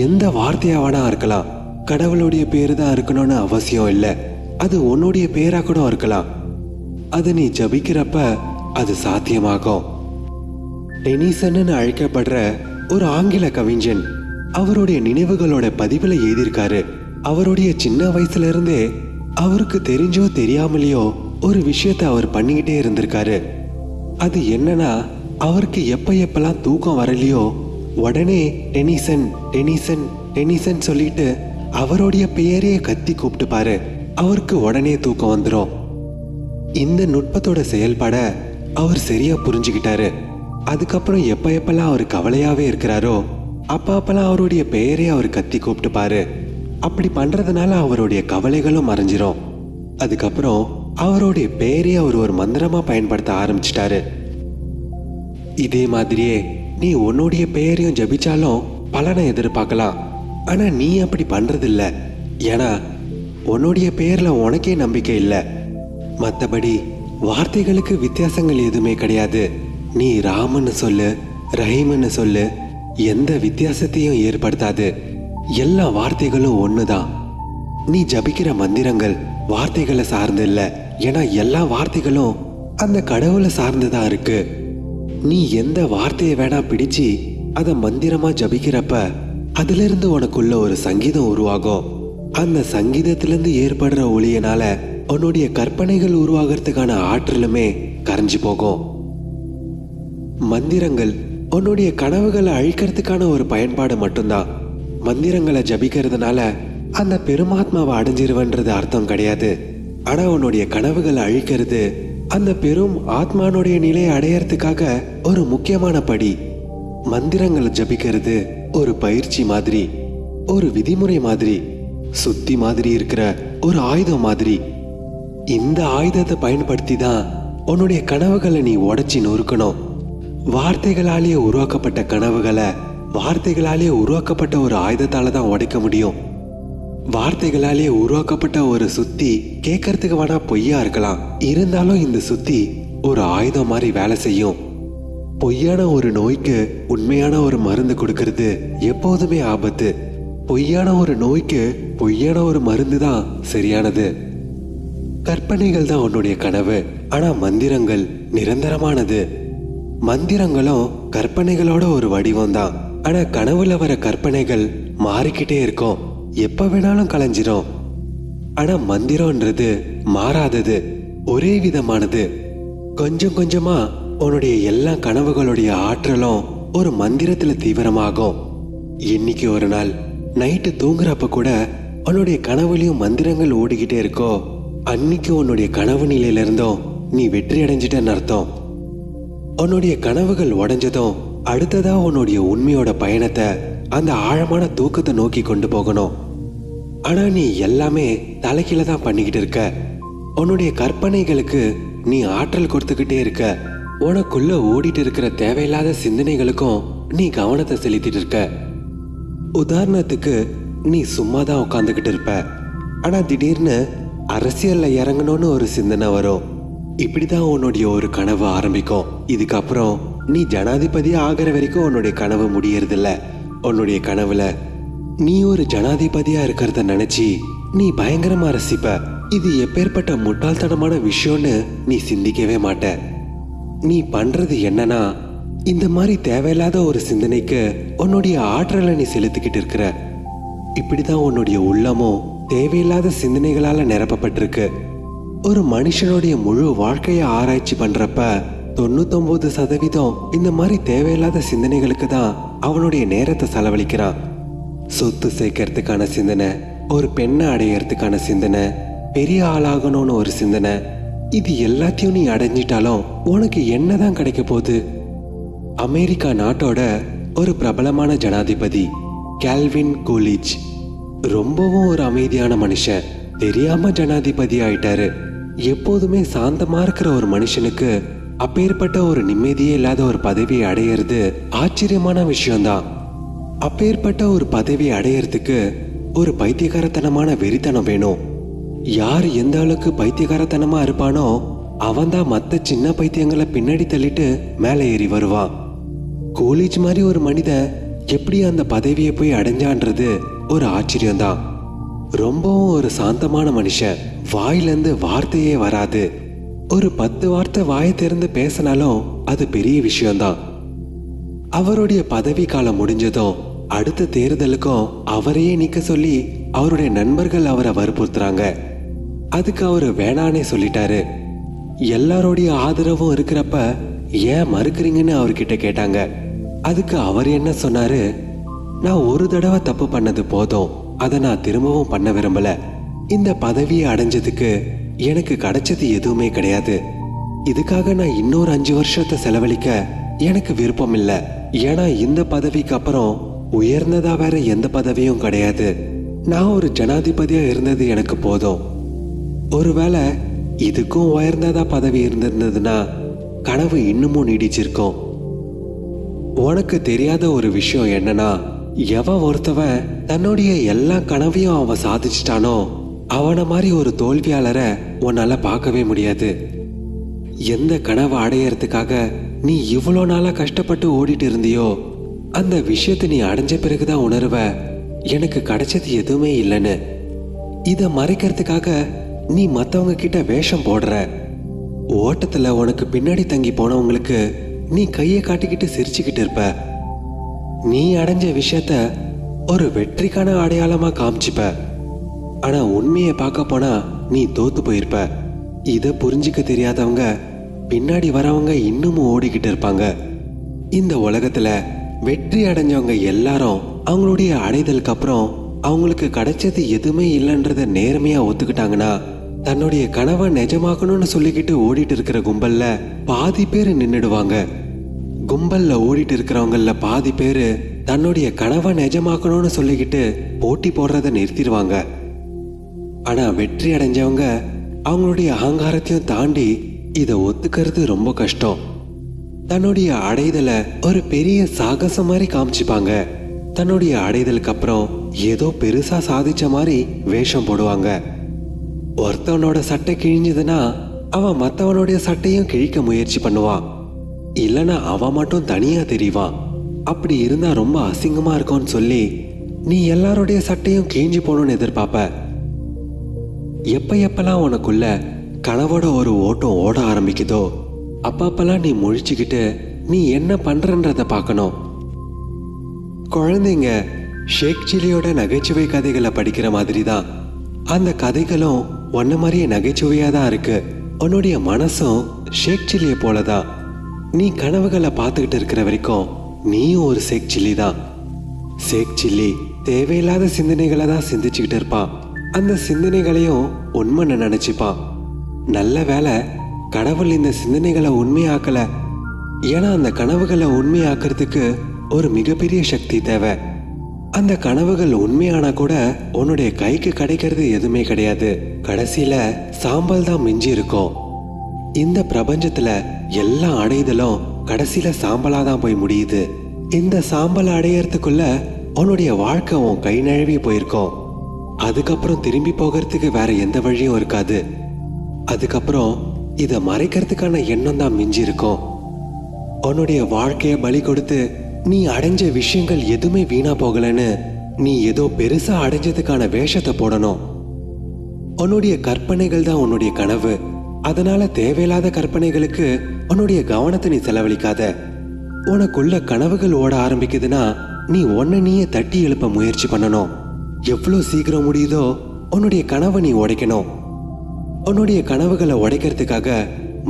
எந்த வார்த்தையா வேணா இருக்கலாம். கடவுளுடைய பேரு தான் இருக்கணும்னு அவசியம் இல்லை. அது உன்னுடைய பேரா கூட இருக்கலாம். அது நீ ஜபிக்கிறப்ப அது சாத்தியமாகும். டெனிசன் அழைக்கப்படுற ஒரு ஆங்கில கவிஞன் அவருடைய நினைவுகளோட பதிவுல எழுதியிருக்காரு. அவருடைய சின்ன வயசுல இருந்தே அவருக்கு தெரிஞ்சோ தெரியாமலையோ ஒரு விஷயத்த அவர் பண்ணிக்கிட்டே இருந்திருக்காரு. அது என்னன்னா, அவருக்கு எப்பெல்லாம் தூக்கம் வரலையோ உடனே டெனிசன் டெனிசன் டெனிசன் சொல்லிட்டு அவருடைய பெயரையே கத்தி கூப்பிட்டுப்பாரு. அவருக்கு உடனே தூக்கம் வந்துடும். இந்த நுட்பத்தோட செயல்பாட அவர் சரியா புரிஞ்சுக்கிட்டாரு. அதுக்கப்புறம் எப்பெல்லாம் அவர் கவலையாவே இருக்கிறாரோ அப்பெல்லாம் அவருடைய பெயரே அவர் கத்தி கூப்பிட்டுப்பாரு. அப்படி பண்றதுனால அவருடைய கவலைகளும் மறைஞ்சிரும். அதுக்கப்புறம் அவருடைய பெயரே அவர் ஒரு மந்திரமா பயன்படுத்த ஆரம்பிச்சிட்டாரு. இதே மாதிரியே நீ உன்னுடைய பெயரையும் ஜபிச்சாலும் பலனை எதிர்பார்க்கலாம். ஆனா நீ அப்படி பண்றதில்ல. ஏன்னா உன்னுடைய பேர்ல உனக்கே நம்பிக்கை இல்லை. மற்றபடி வார்த்தைகளுக்கு வித்தியாசங்கள் எதுவுமே கிடையாது. நீ ராமன்னு சொல்லு, ரஹீம்னு சொல்லு, எந்த வித்தியாசத்தையும் ஏற்படுத்தாது. எல்லா வார்த்தைகளும் ஒண்ணுதான். நீ ஜபிக்கிற மந்திரங்கள் வார்த்தைகளை சார்ந்து இல்லை. ஏன்னா எல்லா வார்த்தைகளும் அந்த கடவுளை சார்ந்துதான் இருக்கு. நீ எந்த வார்த்தையை வேணா பிடிச்சு அதை மந்திரமா ஜபிக்கிறப்ப அதுல இருந்து உனக்குள்ள ஒரு சங்கீதம் உருவாகும். அந்த சங்கீதத்திலிருந்து ஏற்படுற ஒளியினால உன்னுடைய கற்பனைகள் உருவாகிறதுக்கான ஆற்றலுமே கரைஞ்சு போகும். மந்திரங்கள் உன்னுடைய கனவுகளை அழிக்கிறதுக்கான ஒரு பயன்பாடு மட்டும்தான். மந்திரங்களை ஜபிக்கிறதுனால அந்த பெருமாத்மாவை அடைஞ்சிருவன்றது அர்த்தம் கிடையாது. ஆனா உன்னுடைய கனவுகளை அழிக்கிறது அந்த பெரும் ஆத்மானுடைய நிலையை அடையறதுக்காக ஒரு முக்கியமான படி. மந்திரங்களை ஜபிக்கிறது ஒரு பயிற்சி மாதிரி, ஒரு விதிமுறை மாதிரி, சுத்தி மாதிரி இருக்கிற ஒரு ஆயுதம் மாதிரி. இந்த ஆயுதத்தை பயன்படுத்தி தான் உன்னுடைய கனவுகளை நீ உடைச்சி நொறுக்கணும். வார்த்தைகளாலேயே உருவாக்கப்பட்ட கனவுகளை வார்த்தைகளாலேயே உருவாக்கப்பட்ட ஒரு ஆயுதத்தால தான் உடைக்க முடியும். வார்த்தைகளாலேயே உருவாக்கப்பட்ட ஒரு சுத்தி கேட்கறதுக்கு வேணா பொய்யா இருக்கலாம், இருந்தாலும் இந்த சுத்தி ஒரு ஆயுதம் மாதிரி வேலை செய்யும். பொய்யான ஒரு நோய்க்கு உண்மையான ஒரு மருந்து கொடுக்கறது எப்போதுமே ஆபத்து. பொய்யான ஒரு நோய்க்கு பொய்யான ஒரு மருந்து தான் சரியானது. கற்பனைகள் தான் உன்னுடைய கனவு, ஆனா மந்திரங்கள் நிரந்தரமானது. மந்திரங்களும் கற்பனைகளோட ஒரு வடிவம் தான். ஆனா கனவுல வர கற்பனைகள் மாறிக்கிட்டே இருக்கும், எப்ப வேணாலும் கலைஞ்சிரும். ஆனா மந்திரம்ன்றது மாறாதது, ஒரே விதமானது. கொஞ்சம் கொஞ்சமா உன்னுடைய எல்லா கனவுகளுடைய ஆற்றலும் ஒரு மந்திரத்துல தீவிரமாகும். இன்னைக்கு ஒரு நாள் நைட்டு தூங்குறப்ப கூட உன்னுடைய கனவுலையும் மந்திரங்கள் ஓடிக்கிட்டே இருக்கோ, அன்னைக்கு உன்னுடைய கனவு நிலையில இருந்தும் நீ வெற்றி அடைஞ்சிட்டன்னு அர்த்தம். உன்னுடைய கனவுகள் உடைஞ்சதும் அடுத்ததா உன்னுடைய உண்மையோட பயணத்தை அந்த ஆழமான தூக்கத்தை நோக்கி கொண்டு போகணும். ஆனா நீ எல்லாமே தலைகீழ தான் பண்ணிக்கிட்டு இருக்க. உன்னுடைய கற்பனைகளுக்கு நீ ஆற்றல் கொடுத்துக்கிட்டே இருக்க. உனக்குள்ள ஓடிட்டு இருக்கிற தேவையில்லாத சிந்தனைகளுக்கும் நீ கவனத்தை செலுத்திட்டு இருக்க. உதாரணத்துக்கு நீ சும்மா தான் உட்காந்துக்கிட்டு இருப்ப, ஆனா திடீர்னு அரசியல்ல இறங்கணும்னு ஒரு சிந்தனை வரும். இப்படிதான் உன்னுடைய ஒரு கனவு ஆரம்பிக்கும். இதுக்கப்புறம் நீ ஜனாதிபதியா ஆகிற வரைக்கும் உன்னுடைய கனவு முடியறதில்ல. உன்னுடைய கனவுல நீ ஒரு ஜனாதிபதியா இருக்கிறத நினைச்சு நீ பயங்கரமா ரசிப்ப. இது எப்பேற்பட்ட முட்டாள்தனமான விஷயம்னு நீ சிந்திக்கவே மாட்ட. நீ பண்றது என்னன்னா, இந்த மாதிரி தேவையில்லாத ஒரு சிந்தனைக்கு உன்னுடைய ஆற்றலை நீ செலுத்திக்கிட்டு இருக்கிற. இப்படிதான் உன்னுடைய உள்ளமும் தேவையில்லாத சிந்தனைகளால நிரப்பப்பட்டிருக்கு. ஒரு மனுஷனுடைய முழு வாழ்க்கையை ஆராய்ச்சி பண்றப்ப 99% இந்த மாதிரி தேவையில்லாத சிந்தனைகளுக்கு தான் அவனுடைய நேரத்தை செலவழிக்கிறான். சொத்து சேர்க்கறதுக்கான சிந்தனை, ஒரு பெண்ணை அடையறதுக்கான சிந்தனை, பெரிய ஆளாகணும்னு ஒரு சிந்தனை. இது எல்லாத்தையும் நீ அடைஞ்சிட்டாலும் உனக்கு என்னதான் கிடைக்க போகுது? அமெரிக்கா நாட்டோட ஒரு பிரபலமான ஜனாதிபதி கால்வின் கூலிட்ஜ் ரொம்பவும் ஒரு அமைதியான மனுஷன். தெரியாம ஜனாதிபதி ஆயிட்டாரு. எப்போதுமே சாந்தமா இருக்கிற ஒரு மனுஷனுக்கு அப்பேற்பட்ட ஒரு நிம்மதியே இல்லாத ஒரு பதவியை அடையிறது ஆச்சரியமான விஷயம்தான். அப்பேற்பட்ட ஒரு பதவியை அடையறதுக்கு ஒரு பைத்தியகாரத்தனமான வெறித்தனம் வேணும். யார் எந்த அளவுக்கு பைத்தியகாரத்தனமா இருப்பானோ அவன்தான் மற்ற சின்ன பைத்தியங்களை பின்னாடி தள்ளிட்டு மேலே ஏறி வருவான். கூலிட்ஜ் மாதிரி ஒரு மனிதன் எப்படி அந்த பதவியை போய் அடைஞ்சான்றது ஒரு ஆச்சரியம்தான். ரொம்பவும் ஒரு சாந்தமான மனுஷன். வாயிலிருந்து வார்த்தையே வராது. ஒரு 10 வார்த்தை வாயை திறந்து பேசினாலும் அது பெரிய விஷயம்தான். அவருடைய பதவி காலம் முடிஞ்சதும் அடுத்த தேர்தலுக்கும் அவரையே நீக்க சொல்லி அவருடைய நண்பர்கள் அவரை வற்புறுத்துறாங்க. அதுக்கு அவரு வேணானே சொல்லிட்டாரு. எல்லாருடைய ஆதரவும் இருக்கிறப்ப ஏன் மறுக்கிறீங்கன்னு அவர்கிட்ட கேட்டாங்க. அதுக்கு அவர் என்ன சொன்னாரு, நான் ஒரு தடவை தப்பு பண்ணது போதும், அதை நான் திரும்பவும் பண்ண விரும்பல. இந்த பதவியை அடைஞ்சதுக்கு எனக்கு கிடைச்சது எதுவுமே கிடையாது. இதுக்காக நான் இன்னொரு 5 வருஷத்தை செலவழிக்க எனக்கு விருப்பம் இல்லை. ஏன்னா இந்த பதவிக்கு அப்புறம் உயர்ந்ததா வேற எந்த பதவியும் கிடையாது. நான் ஒரு ஜனாதிபதியா இருந்தது எனக்கு போதும். ஒருவேளை இதுக்கும் உயர்ந்ததா பதவி இருந்திருந்ததுன்னா கனவு இன்னமும் நீடிச்சிருக்கும். உனக்கு தெரியாத ஒரு விஷயம் என்னன்னா, எவன் ஒருத்தவன் தன்னுடைய எல்லா கனவையும் அவன் சாதிச்சிட்டானோ அவனை மாதிரி ஒரு தோல்வியாளரை உன்னால பார்க்கவே முடியாது. எந்த கனவை அடையறதுக்காக நீ இவ்வளோ நாளா கஷ்டப்பட்டு ஓடிட்டு இருந்தியோ அந்த விஷயத்தை நீ அடைஞ்ச பிறகுதான் உணர்வ எனக்கு கிடைச்சது எதுவுமே இல்லைன்னு. இதை மறைக்கிறதுக்காக நீ மற்றவங்க கிட்ட வேஷம் போடுற. ஓட்டத்துல உனக்கு பின்னாடி தங்கி போனவங்களுக்கு நீ கையை காட்டிக்கிட்டு சிரிச்சுக்கிட்டு இருப்ப. நீ அடைஞ்ச விஷயத்த ஒரு வெற்றிக்கான அடையாளமா காமிச்சுப்ப. ஆனா உண்மையை பார்க்க போனா நீ தோத்து போயிருப்ப. இதை புரிஞ்சிக்க தெரியாதவங்க பின்னாடி வரவங்க இன்னமும் ஓடிக்கிட்டு இருப்பாங்க. இந்த உலகத்துல வெற்றி அடைஞ்சவங்க எல்லாரும் அவங்களுடைய அடைதலுக்கு அப்புறம் அவங்களுக்கு கிடைச்சது எதுவுமே இல்லைன்றத நேர்மையா ஒத்துக்கிட்டாங்கன்னா தன்னுடைய கனவை நிஜமாக்கணும்னு சொல்லிக்கிட்டு ஓடிட்டு இருக்கிற கும்பல்ல பாதி பேரு நின்னுடுவாங்க. கும்பல்ல ஓடிட்டு இருக்கிறவங்கள பாதி பேரு தன்னுடைய கனவை நிஜமாக்கணும்னு சொல்லிக்கிட்டு போட்டி போடுறத நிறுத்திடுவாங்க. ஆனா வெற்றி அடைஞ்சவங்க அவங்களுடைய அகங்காரத்தையும் தாண்டி இதை ஒத்துக்கிறது ரொம்ப கஷ்டம். தன்னுடைய அடைதலை ஒரு பெரிய சாகசம் மாதிரி காமிச்சுப்பாங்க. தன்னுடைய அடைதலுக்கு அப்புறம் ஏதோ பெருசா சாதிச்ச மாதிரி வேஷம் போடுவாங்க. ஒருத்தவனோட சட்டை கிழிஞ்சதுன்னா அவன் மற்றவனுடைய சட்டையும் கிழிக்க முயற்சி பண்ணுவான். இல்லைன்னா அவன் மட்டும் தனியா தெரிவான். அப்படி இருந்தா ரொம்ப அசிங்கமா இருக்கும்னு சொல்லி நீ எல்லாருடைய சட்டையும் கிழிஞ்சு போகணும்னு எதிர்பார்ப்ப. எப்பெல்லாம் உனக்குள்ள கனவோட ஒரு ஓட்டம் ஓட ஆரம்பிக்குதோ அப்பப்பெல்லாம் நீ முழிச்சுக்கிட்டு நீ என்ன பண்றன்றத பார்க்கணும். குழந்தைங்க ஷேக் சில்லியோட நகைச்சுவை கதைகளை படிக்கிற மாதிரி தான் அந்த கதைகளும் ஒன்ன மாதிரியே நகைச்சுவையா தான் இருக்கு. உன்னுடைய மனசும் ஷேக் சில்லியை போலதான். நீ கனவுகளை பார்த்துக்கிட்டு இருக்கிற வரைக்கும் நீயும் ஒரு ஷேக் சில்லி தான். ஷேக் சில்லி தேவையில்லாத சிந்தனைகளை தான் சிந்திச்சுக்கிட்டு இருப்பான். அந்த சிந்தனைகளையும் உண்மை நினைச்சுப்பான். நல்ல வேலை கடவுள் இந்த சிந்தனைகளை உண்மையாக்கல. ஏன்னா அந்த கனவுகளை உண்மையாக்குறதுக்கு ஒரு மிகப்பெரிய சக்தி தேவை. அந்த கனவுகள் உண்மையானா கூட உன்னுடைய கைக்கு கிடைக்கிறது எதுவுமே கிடையாது. கடைசியில சாம்பல் தான் மிஞ்சி இருக்கும். இந்த பிரபஞ்சத்துல எல்லா அடைதலும் கடைசியில சாம்பலா தான் போய் முடியுது. இந்த சாம்பல் அடையறதுக்குள்ள உன்னுடைய வாழ்க்கை உன் கை நழுவி போயிருக்கும். அதுக்கப்புறம் திரும்பி போகிறதுக்கு வேற எந்த வழியும் இருக்காது. அதுக்கப்புறம் இதை மறைக்கிறதுக்கான எண்ணம் தான் மிஞ்சி இருக்கும். உன்னுடைய வாழ்க்கைய பலி கொடுத்து நீ அடைஞ்ச விஷயங்கள் எதுவுமே வீணா போகலன்னு நீ ஏதோ பெருசா அடைஞ்சதுக்கான வேஷத்தை போடணும். உன்னுடைய கற்பனைகள் தான் உன்னுடைய கனவு. அதனால தேவையில்லாத கற்பனைகளுக்கு உன்னுடைய கவனத்தை நீ செலவழிக்காத. உனக்குள்ள கனவுகள் ஓட ஆரம்பிக்குதுன்னா நீ உன்னை நீயே தட்டி எழுப்ப முயற்சி பண்ணணும். எவ்வளோ சீக்கிரம் முடியுதோ உன்னுடைய கனவை நீ உடைக்கணும். உன்னுடைய கனவுகளை உடைக்கிறதுக்காக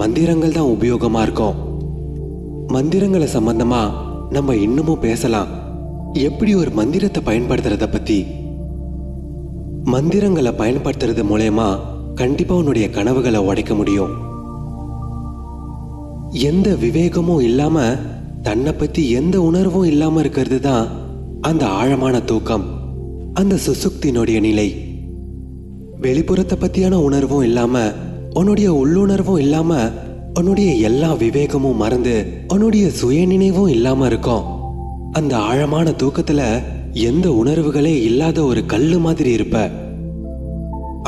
மந்திரங்கள் தான் உபயோகமா இருக்கும். மந்திரங்களை சம்பந்தமா நம்ம இன்னமும் பேசலாம். எப்படி ஒரு மந்திரத்தை பயன்படுத்துறத பத்தி. மந்திரங்களை பயன்படுத்துறது மூலமா கண்டிப்பா உன்னுடைய கனவுகளை உடைக்க முடியும். எந்த விவேகமும் இல்லாம தன்னை பத்தி எந்த உணர்வும் இல்லாம இருக்கிறது தான் அந்த ஆழமான தூக்கம், அந்த சுசுக்தினுடைய நிலை. வெளிப்புறத்தை பத்தியான உணர்வும் இல்லாம உன்னுடைய உள்ளுணர்வும் இல்லாம உன்னுடைய எல்லா விவேகமும் மறந்து உன்னுடைய சுய நினைவும் இல்லாம இருக்கும். அந்த ஆழமான தூக்கத்துல எந்த உணர்வுகளே இல்லாத ஒரு கல்லு மாதிரி இருப்ப.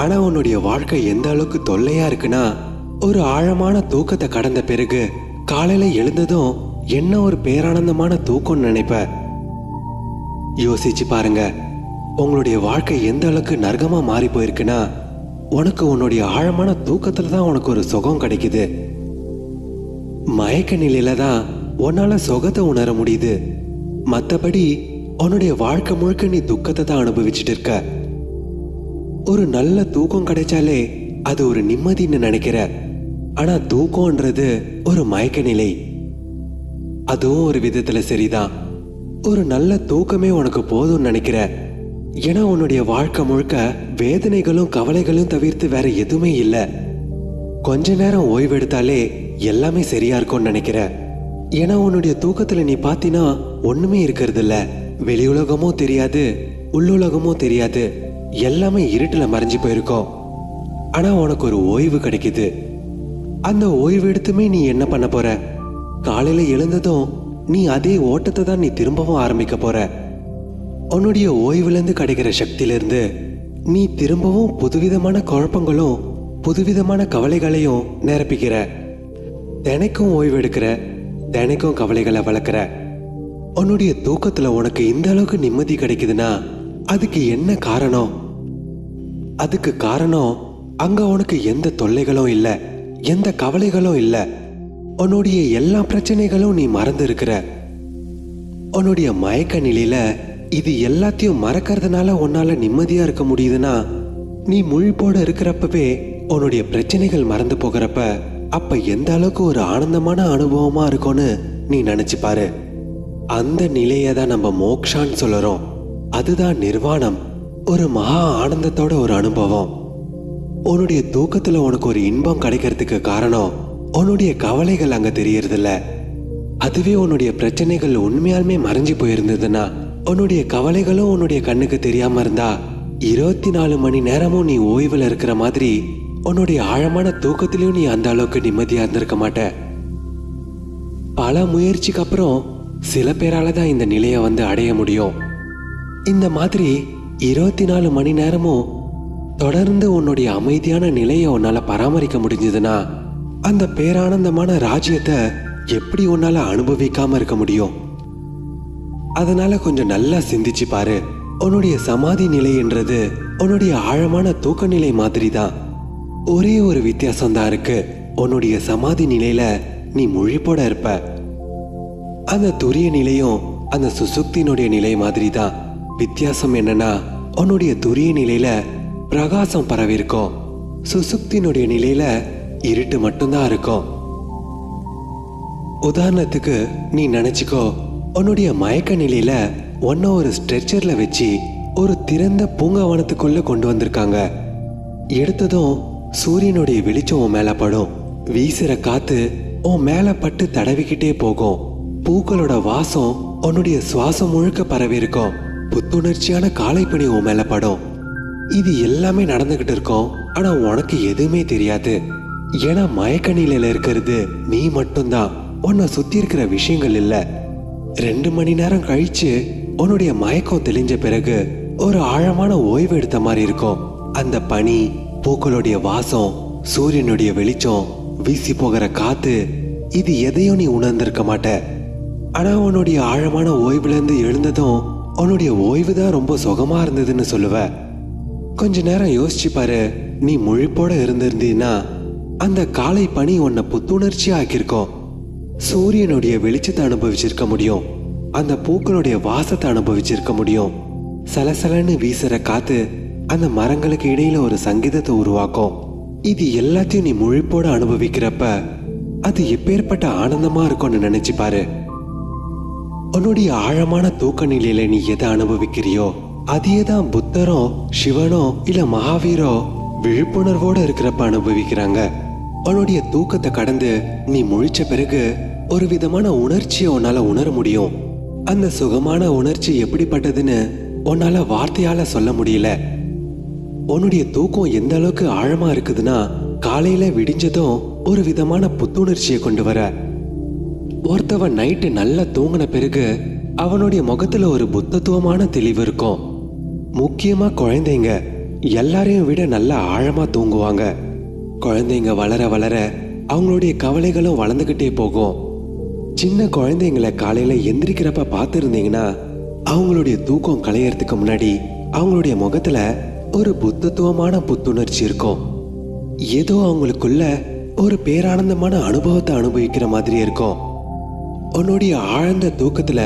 ஆனா உன்னுடைய வாழ்க்கை எந்த அளவுக்கு தொல்லையா இருக்குன்னா ஒரு ஆழமான தூக்கத்தை கடந்த பிறகு காலையில எழுந்ததும் என்ன ஒரு பேரானந்தமான தூக்கம்னு நினைப்ப. யோசிச்சு பாருங்க, உங்களுடைய வாழ்க்கை எந்த அளவுக்கு நரகமா மாறி போயிருக்குன்னா உனக்கு உன்னுடைய ஆழமான தூக்கத்துல தான் உனக்கு ஒரு சுகம் கிடைக்குது. மயக்க நிலையில தான் உன்னால சுகத்தை உணர முடியுது. மற்றபடி உன்னுடைய வாழ்க்கை முழுக்க நீ துக்கத்தை தான் அனுபவிச்சுட்டு இருக்க. ஒரு நல்ல தூக்கம் கிடைச்சாலே அது ஒரு நிம்மதின்னு நினைக்கிற. ஆனா தூக்கம்ன்றது ஒரு மயக்க நிலை. அதுவும் ஒரு விதத்துல சரிதான். ஒரு நல்ல தூக்கமே உனக்கு போதும்னு நினைக்கிற. ஏன்னா உன்னுடைய வாழ்க்கை முழுக்க வேதனைகளும் கவலைகளும் தவிர்த்து வேற எதுவுமே இல்லை. கொஞ்ச நேரம் ஓய்வெடுத்தாலே எல்லாமே சரியா இருக்கும்னு நினைக்கிற. ஏன்னா உன்னுடைய தூக்கத்துல நீ பாத்தீனா ஒண்ணுமே இருக்கிறது இல்ல. வெளி உலகமும் தெரியாது, உள்ளுலகமும் தெரியாது. எல்லாமே இருட்டுல மறைஞ்சு போயிருக்கோம். ஆனா உனக்கு ஒரு ஓய்வு கிடைக்குது. அந்த ஓய்வு எடுத்துமே நீ என்ன பண்ண போற? காலையில எழுந்ததும் நீ அதே ஓட்டத்தை தான் நீ திரும்பவும் ஆரம்பிக்க போற. உன்னுடைய ஓய்வுலேருந்து கிடைக்கிற சக்தியிலிருந்து நீ திரும்பவும் புதுவிதமான குழப்பங்களும் புதுவிதமான கவலைகளையும் நிரப்பிக்கிற. தினைக்கும் ஓய்வு எடுக்கிற, தினைக்கும் கவலைகளை வளர்க்குற. உன்னுடைய தூக்கத்துல உனக்கு இந்த அளவுக்கு நிம்மதி கிடைக்குதுன்னா அதுக்கு என்ன காரணம்? அதுக்கு காரணம் அங்க உனக்கு எந்த தொல்லைகளும் இல்லை, எந்த கவலைகளும் இல்லை. உன்னுடைய எல்லா பிரச்சனைகளும் நீ மறந்து இருக்கிற. உன்னுடைய மயக்க நிலையில இது எல்லாத்தையும் மறக்கிறதுனால உன்னால நிம்மதியா இருக்க முடியுதுன்னா நீ முழிப்போட இருக்கிறப்பவே உன்னுடைய பிரச்சனைகள் மறந்து போகிறப்ப அப்ப எந்த அளவுக்கு ஒரு ஆனந்தமான அனுபவமா இருக்கும்னு நீ நினைச்சு பாரு. அந்த நிலையை தான் நம்ம மோக்ஷான்னு சொல்லுறோம். அதுதான் நிர்வாணம், ஒரு மகா ஆனந்தத்தோட ஒரு அனுபவம். உன்னுடைய தூக்கத்துல உனக்கு ஒரு இன்பம் கிடைக்கிறதுக்கு காரணம் உன்னுடைய கவலைகள் அங்க தெரியறதில்ல. அதுவே உன்னுடைய பிரச்சனைகள் உண்மையாலுமே மறைஞ்சு போயிருந்ததுன்னா உன்னுடைய கவலைகளும் உன்னுடைய கண்ணுக்கு தெரியாம இருந்தா 24 மணி நேரமும் நீ ஓய்வுல இருக்கிற மாதிரி உன்னுடைய ஆழமான தூக்கத்திலையும் நீ அந்த அளவுக்கு நிம்மதியா இருந்திருக்க மாட்ட. பல முயற்சிக்கு அப்புறம் சில பேரால தான் இந்த நிலையை அடைய முடியும். இந்த மாதிரி 24 மணி நேரமும் தொடர்ந்து உன்னுடைய அமைதியான நிலையை உன்னால பராமரிக்க முடிஞ்சதுன்னா அந்த பேரானந்தமான ராஜ்யத்தை எப்படி உன்னால அனுபவிக்காம இருக்க முடியும்? அதனால கொஞ்சம் நல்லா சிந்திச்சு பாரு. உன்னுடைய சமாதி நிலைன்றது உன்னுடைய ஆழமான தூக்க நிலை மாதிரி தான். ஒரே ஒரு வித்தியாசம் தான் இருக்கு. உன்னுடைய சமாதி நிலையில நீ முழிப்போட இருப்ப. அந்த துரிய நிலையும் அந்த சுசுக்தியினுடைய நிலை மாதிரி தான். வித்தியாசம் என்னன்னா உன்னுடைய துரிய நிலையில பிரகாசம் பரவி இருக்கும், சுசுக்தியினுடைய நிலையில இருட்டு மட்டும்தான் இருக்கும். உதாரணத்துக்கு நீ நினைச்சுக்கோ, உன்னுடைய மயக்க நிலையில உன்ன ஒரு ஸ்ட்ரெச்சர்ல வச்சு ஒரு திறந்த பூங்காவனத்துக்குள்ள கொண்டு வந்திருக்காங்க. எடுத்ததும் சூரியனுடைய வெளிச்சம் உன் மேல படும். வீசுற காத்து உன் மேல பட்டு தடவிக்கிட்டே போகும். பூக்களோட வாசம் உன்னுடைய சுவாசம் முழுக்க பரவி இருக்கும். புத்துணர்ச்சியான காலை பனி உன் மேல படும். இது எல்லாமே நடந்துகிட்டு இருக்கும். ஆனா உனக்கு எதுவுமே தெரியாது. ஏன்னா மயக்க நிலையில இருக்கிறது நீ மட்டும்தான், உன்னை சுத்தி இருக்கிற விஷயங்கள் இல்ல. 2 மணி நேரம் கழிச்சு உன்னுடைய மயக்கம் தெளிஞ்ச பிறகு ஒரு ஆழமான ஓய்வு எடுத்த மாதிரி இருக்கும். அந்த பனி, பூக்களுடைய வாசம், சூரியனுடைய வெளிச்சம், வீசி போகிற காத்து, இது எதையும் நீ உணர்ந்திருக்க மாட்ட. ஆனா உன்னுடைய ஆழமான ஓய்வுல இருந்து எழுந்ததும் உன்னுடைய ஓய்வு தான் ரொம்ப சுகமா இருந்ததுன்னு சொல்லுவ. கொஞ்ச நேரம் யோசிச்சு பாரு. நீ முழிப்போட இருந்திருந்தீன்னா அந்த காலை பனி உன்னை புத்துணர்ச்சியா ஆக்கியிருக்கோம். சூரியனுடைய வெளிச்சத்தை அனுபவிச்சிருக்க முடியும். அந்த பூக்களுடைய வாசத்தை அனுபவிச்சிருக்க முடியும். சலசலன்னு வீசுற காத்து அந்த மரங்களுக்கு இடையில ஒரு சங்கீதத்தை உருவாக்கும். இது எல்லாத்தையும் நீ முழிப்போட அனுபவிக்கிறப்ப அது எப்பேற்பட்ட ஆனந்தமா இருக்கும்னு நினைச்சு பாரு. உன்னுடைய ஆழமான தூக்க நிலையில நீ எதை அனுபவிக்கிறியோ அதையே தான் புத்தரோ சிவனோ இல்ல மகாவீரோ விழிப்புணர்வோட இருக்கிறப்ப அனுபவிக்கிறாங்க. உன்னுடைய தூக்கத்தை கடந்து நீ முழிச்ச பிறகு ஒரு விதமான உணர்ச்சியை உன்னால உணர முடியும். அந்த சுகமான உணர்ச்சி எப்படிப்பட்டதுன்னு உன்னால வார்த்தையால சொல்ல முடியல. உன்னுடைய தூக்கம் எந்த அளவுக்கு ஆழமா இருக்குதுன்னா காலையில விடிஞ்சதும் ஒரு விதமான புத்துணர்ச்சியை கொண்டு வர. ஒருத்தவன் நைட்டு நல்லா தூங்கின பிறகு அவனுடைய முகத்துல ஒரு புத்தத்துவமான தெளிவு இருக்கும். முக்கியமா குழந்தைங்க எல்லாரையும் விட நல்லா ஆழமா தூங்குவாங்க. குழந்தைங்க வளர வளர அவங்களுடைய கவலைகளும் வளர்ந்துகிட்டே போகும். சின்ன குழந்தைங்களை காலையில எந்திரிக்கிறப்ப பார்த்துருந்தீங்கன்னா அவங்களுடைய தூக்கம் களையறதுக்கு முன்னாடி அவங்களுடைய முகத்துல ஒரு புத்தத்துவமான புத்துணர்ச்சி இருக்கும். ஏதோ அவங்களுக்குள்ள ஒரு பேரானந்தமான அனுபவத்தை அனுபவிக்கிற மாதிரி இருக்கும். உன்னுடைய ஆழ்ந்த தூக்கத்துல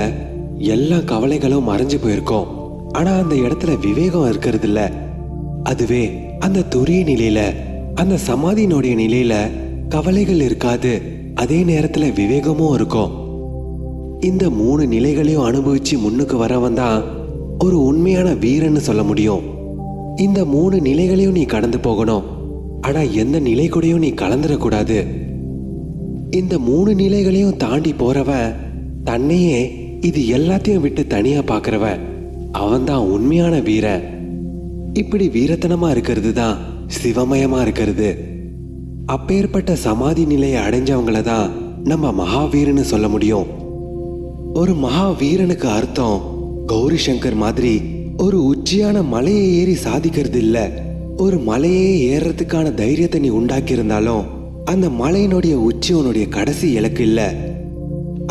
எல்லா கவலைகளும் மறைஞ்சு போயிருக்கும். ஆனா அந்த இடத்துல விவேகம் இருக்கிறது இல்ல. அதுவே அந்த துரிய நிலையில, அந்த சமாதியினுடைய நிலையில கவலைகள் இருக்காது. அதே நேரத்துல விவேகமும் இருக்கும். இந்த 3 நிலைகளையும் அனுபவிச்சு முன்னுக்கு வரவன் தான் ஒரு உண்மையான வீரன்னு சொல்ல முடியும். இந்த 3 நிலைகளையும் நீ கடந்து போகணும். ஆனா எந்த நிலை கூடயும் நீ கலந்துடக்கூடாது. இந்த 3 நிலைகளையும் தாண்டி போறவன் தன்னையே இது எல்லாத்தையும் விட்டு தனியா பாக்குறவன், அவன் தான் உண்மையான வீரன். இப்படி வீரத்தனமா இருக்கிறது தான் சிவமயமா இருக்கிறது. அப்பேற்பட்ட சமாதி நிலையை அடைஞ்சவங்கள தான் நம்ம மகாவீரன்னு சொல்ல முடியும். ஒரு மகாவீரனுக்கு அர்த்தம் கௌரி சங்கர் மாதிரி ஒரு உச்சியான மலையை ஏறி சாதிக்கிறது இல்ல. ஒரு மலையே ஏறதுக்கான தைரியத்தை நீ உண்டாக்கி இருந்தாலும் அந்த மலையினுடைய உச்சி உன்னுடைய கடைசி இலக்கு இல்ல.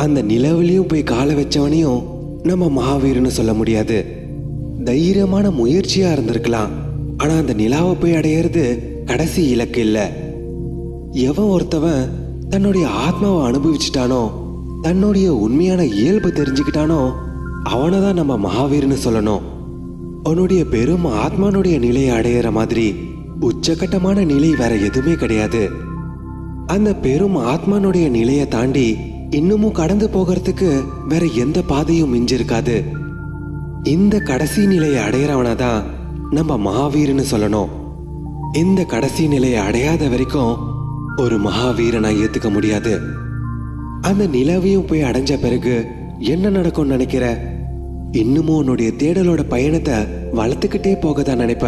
அந்த நிலவுலயும் போய் காலை வச்சவனையும் நம்ம மகாவீரன்னு சொல்ல முடியாது. தைரியமான முயற்சியா இருந்திருக்கலாம், ஆனா அந்த நிலாவை போய் அடையிறது கடைசி இலக்கு இல்ல. எவன் ஒருத்தவன் தன்னுடைய ஆத்மாவை அனுபவிச்சுட்டானோ, தன்னுடைய உண்மையான இயல்பு தெரிஞ்சுக்கிட்டானோ அவனை தான் நம்ம மகாவீரன்னு சொல்லணும். உன்னுடைய பெரும் ஆத்மானுடைய நிலையை அடையிற மாதிரி உச்சகட்டமான நிலை வேற எதுவுமே கிடையாது. அந்த பெரும் ஆத்மானுடைய நிலையை தாண்டி இன்னமும் கடந்து போகிறதுக்கு வேற எந்த பாதையும் மிஞ்சிருக்காது. இந்த கடைசி நிலையை அடையிறவனை தான் நம்ம மகாவீரன்னு சொல்லணும். இந்த கடைசி நிலையை அடையாத வரைக்கும் ஒரு மகாவீரனை ஏத்துக்க முடியாது. அந்த நிலவையும் போய் அடைஞ்ச பிறகு என்ன நடக்கும்னு நினைக்கிற? இன்னமும் உன்னுடைய தேடலோட பயணத்தை வளர்த்துக்கிட்டே போக தான் நினைப்ப.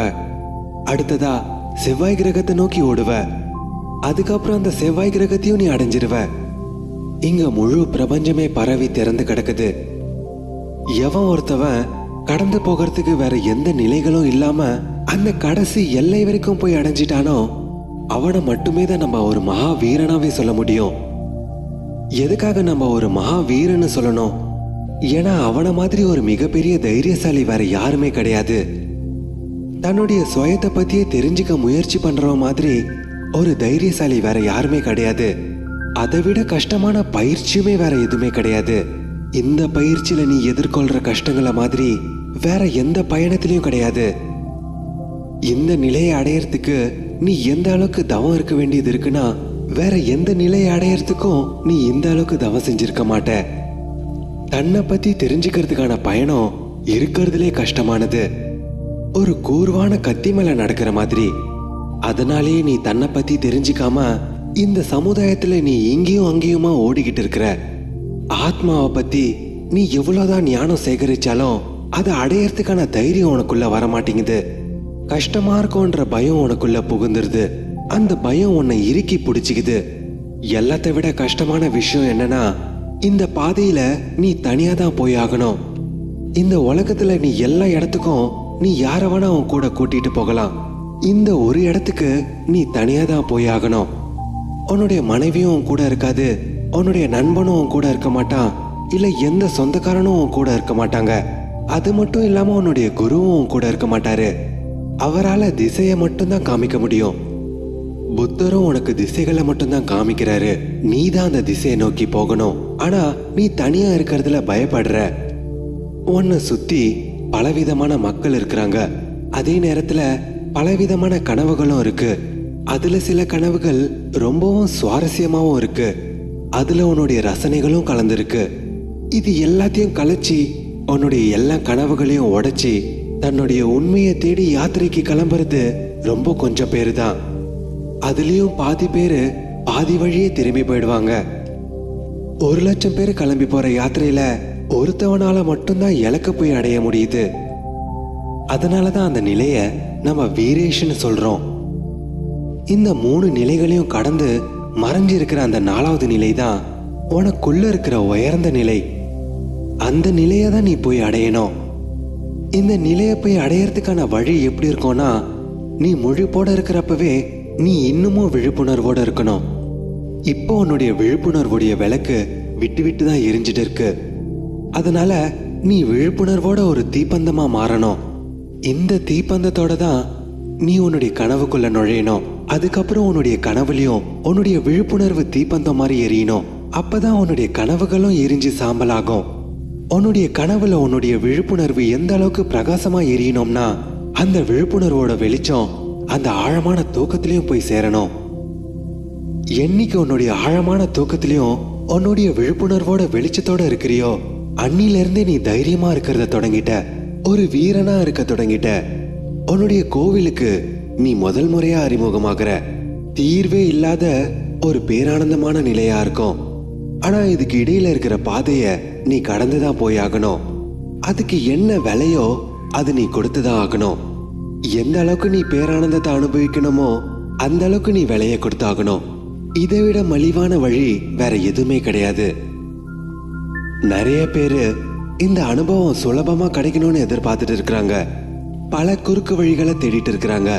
அடுத்ததா செவ்வாய் கிரகத்தை நோக்கி ஓடுவ. அதுக்கப்புறம் அந்த செவ்வாய் கிரகத்தையும் நீ அடைஞ்சிருவ. இங்க முழு பிரபஞ்சமே பரவி திறந்து கிடக்குது. எவன் ஒருத்தவன் கடந்து போகிறதுக்கு வேற எந்த நிலைகளும் இல்லாம அந்த கடைசி எல்லை வரைக்கும் போய் அடைஞ்சிட்டானோ அவனை மட்டுமே தான் நம்ம ஒரு மகா வீரனாவே சொல்ல முடியும். எதுக்காக நம்ம ஒரு மகா வீரன்னு சொல்லணும்? ஏன்னா அவனை மாதிரி ஒரு மிகப்பெரிய தைரியசாலி வேற யாருமே கிடையாது. தன்னுடைய சுயத்தை பத்தியே தெரிஞ்சுக்க முயற்சி பண்றவன் மாதிரி ஒரு தைரியசாலி வேற யாருமே கிடையாது. அதை விட கஷ்டமான பயிற்சியுமே வேற எதுவுமே கிடையாது. இந்த பயிற்சியில நீ எதிர்கொள்ற கஷ்டங்களை மாதிரி வேற எந்த பயணத்திலையும் கிடையாது. இந்த நிலையை அடையறதுக்கு நீ எந்த அளவுக்கு தவம் இருக்க வேண்டியது இருக்குன்னா வேற எந்த நிலையை அடையறதுக்கும் நீ இந்த அளவுக்கு தவம் செஞ்சிருக்க மாட்ட. தன்னை பத்தி தெரிஞ்சுக்கிறதுக்கான பயணம் இருக்கிறதுலே கஷ்டமானது. ஒரு கூர்வான கத்தி மேல நடக்கிற மாதிரி. அதனாலேயே நீ தன்னை பத்தி தெரிஞ்சுக்காம இந்த சமுதாயத்துல நீ இங்கேயும் அங்கேயுமா ஓடிக்கிட்டு இருக்கிற. ஆத்மாவை பத்தி நீ எவ்வளவுதான் ஞானம் சேகரிச்சாலும் அதை அடையறதுக்கான தைரியம் உனக்குள்ள வரமாட்டேங்குது. கஷ்டமா இருக்கும்ன்ற பயம் உனக்குள்ள புகுந்துருது. அந்த பயம் உன்னை இறுக்கி பிடிச்சிக்குது. எல்லாத்தை விட கஷ்டமான விஷயம் என்னன்னா, இந்த பாதையில நீ தனியா தான் போய் ஆகணும். இந்த உலகத்துல நீ எல்லா இடத்துக்கும் நீ யார வேணா உன் கூட கூட்டிட்டு போகலாம். இந்த ஒரு இடத்துக்கு நீ தனியா தான் போய் ஆகணும். உன்னுடைய மனைவியும் உன் கூட இருக்காது, உன்னுடைய நண்பனும் உன் கூட இருக்க மாட்டான், இல்ல எந்த சொந்தக்காரனும் உன் கூட இருக்க மாட்டாங்க. அது மட்டும் இல்லாம உன்னுடைய குருவும் உன் கூட இருக்க மாட்டாரு. அவரால் திசையை மட்டும்தான் காமிக்க முடியும். புத்தரும் உனக்கு திசைகளை மட்டும்தான் காமிக்கிறாரு. நீ தான் அந்த திசையை நோக்கி போகணும். ஆனா நீ தனியா இருக்கிறதுல பயப்படுற. உன்னை சுத்தி பலவிதமான மக்கள் இருக்கிறாங்க. அதே நேரத்துல பலவிதமான கனவுகளும் இருக்கு. அதுல சில கனவுகள் ரொம்பவும் சுவாரஸ்யமாவும் இருக்கு. அதுல உன்னுடைய ரசனைகளும் கலந்துருக்கு. இது எல்லாத்தையும் கலைச்சி உன்னுடைய எல்லா கனவுகளையும் உடைச்சி தன்னுடைய உண்மையை தேடி யாத்திரைக்கு கிளம்புறது ரொம்ப கொஞ்சம் பேரு தான். அதுலயும் பாதி பேரு பாதி வழியே திரும்பி போயிடுவாங்க. 1,00,000 பேர் கிளம்பி போற யாத்திரையில ஒருத்தவனால மட்டும்தான் இலக்க போய் அடைய முடியுது. அதனாலதான் அந்த நிலைய நம்ம வீரேஷ்னு சொல்றோம். இந்த 3 நிலைகளையும் கடந்து மறைஞ்சிருக்கிற அந்த 4வது நிலை தான் உனக்குள்ள இருக்கிற உயர்ந்த நிலை. அந்த நிலையை தான் நீ போய் அடையணும். இந்த நிலையை போய் அடையறதுக்கான வழி எப்படி இருக்கும்னா, நீ முழிப்போட இருக்கிறப்பவே நீ இன்னமும் விழிப்புணர்வோட இருக்கணும். இப்போ உன்னுடைய விழிப்புணர்வுடைய விளக்கு விட்டு விட்டு தான் எரிஞ்சிட்டு இருக்கு. அதனால நீ விழிப்புணர்வோட ஒரு தீப்பந்தமா மாறணும். இந்த தீப்பந்தத்தோட தான் நீ உன்னுடைய கனவுக்குள்ள நுழையணும். அதுக்கப்புறம் உன்னுடைய கனவுலையும் உன்னுடைய விழிப்புணர்வு தீப்பந்தம் மாதிரி எரியணும். அப்பதான் உன்னுடைய கனவுகளும் எரிஞ்சு சாம்பலாகும். உன்னுடைய கனவுல உன்னுடைய விழிப்புணர்வு எந்த அளவுக்கு பிரகாசமா எரியணும்னா அந்த விழிப்புணர்வோட வெளிச்சம் அந்த ஆழமான தூக்கத்திலையும் போய் சேரணும். என்னைக்கு உன்னுடைய ஆழமான தூக்கத்திலையும் உன்னுடைய விழிப்புணர்வோட வெளிச்சத்தோட இருக்கிறியோ அன்னில இருந்தே நீ தைரியமா இருக்கிறத தொடங்கிட்ட. ஒரு வீரனா இருக்க தொடங்கிட்ட. உன்னுடைய கோவிலுக்கு நீ முதல் முறையா அறிமுகமாகிற. தீர்வே இல்லாத ஒரு பேரானந்தமான நிலையா இருக்கும். ஆனா இதுக்கு இடையில இருக்கிற பாதைய நீ கடந்துதான் போய் ஆகணும். அதுக்கு என்ன விலையோ அது நீ கொடுத்துதான் ஆகணும். எந்த அளவுக்கு நீ பேரானந்தத்தை அனுபவிக்கணுமோ அந்த அளவுக்கு நீ விலைய கொடுத்தாகணும். இதை விட மலிவான வழி வேற எதுவுமே கிடையாது. நிறைய பேரு இந்த அனுபவம் சுலபமா கிடைக்கணும்னு எதிர்பார்த்துட்டு இருக்கிறாங்க. பல குறுக்கு வழிகளை தேடிட்டு இருக்கிறாங்க.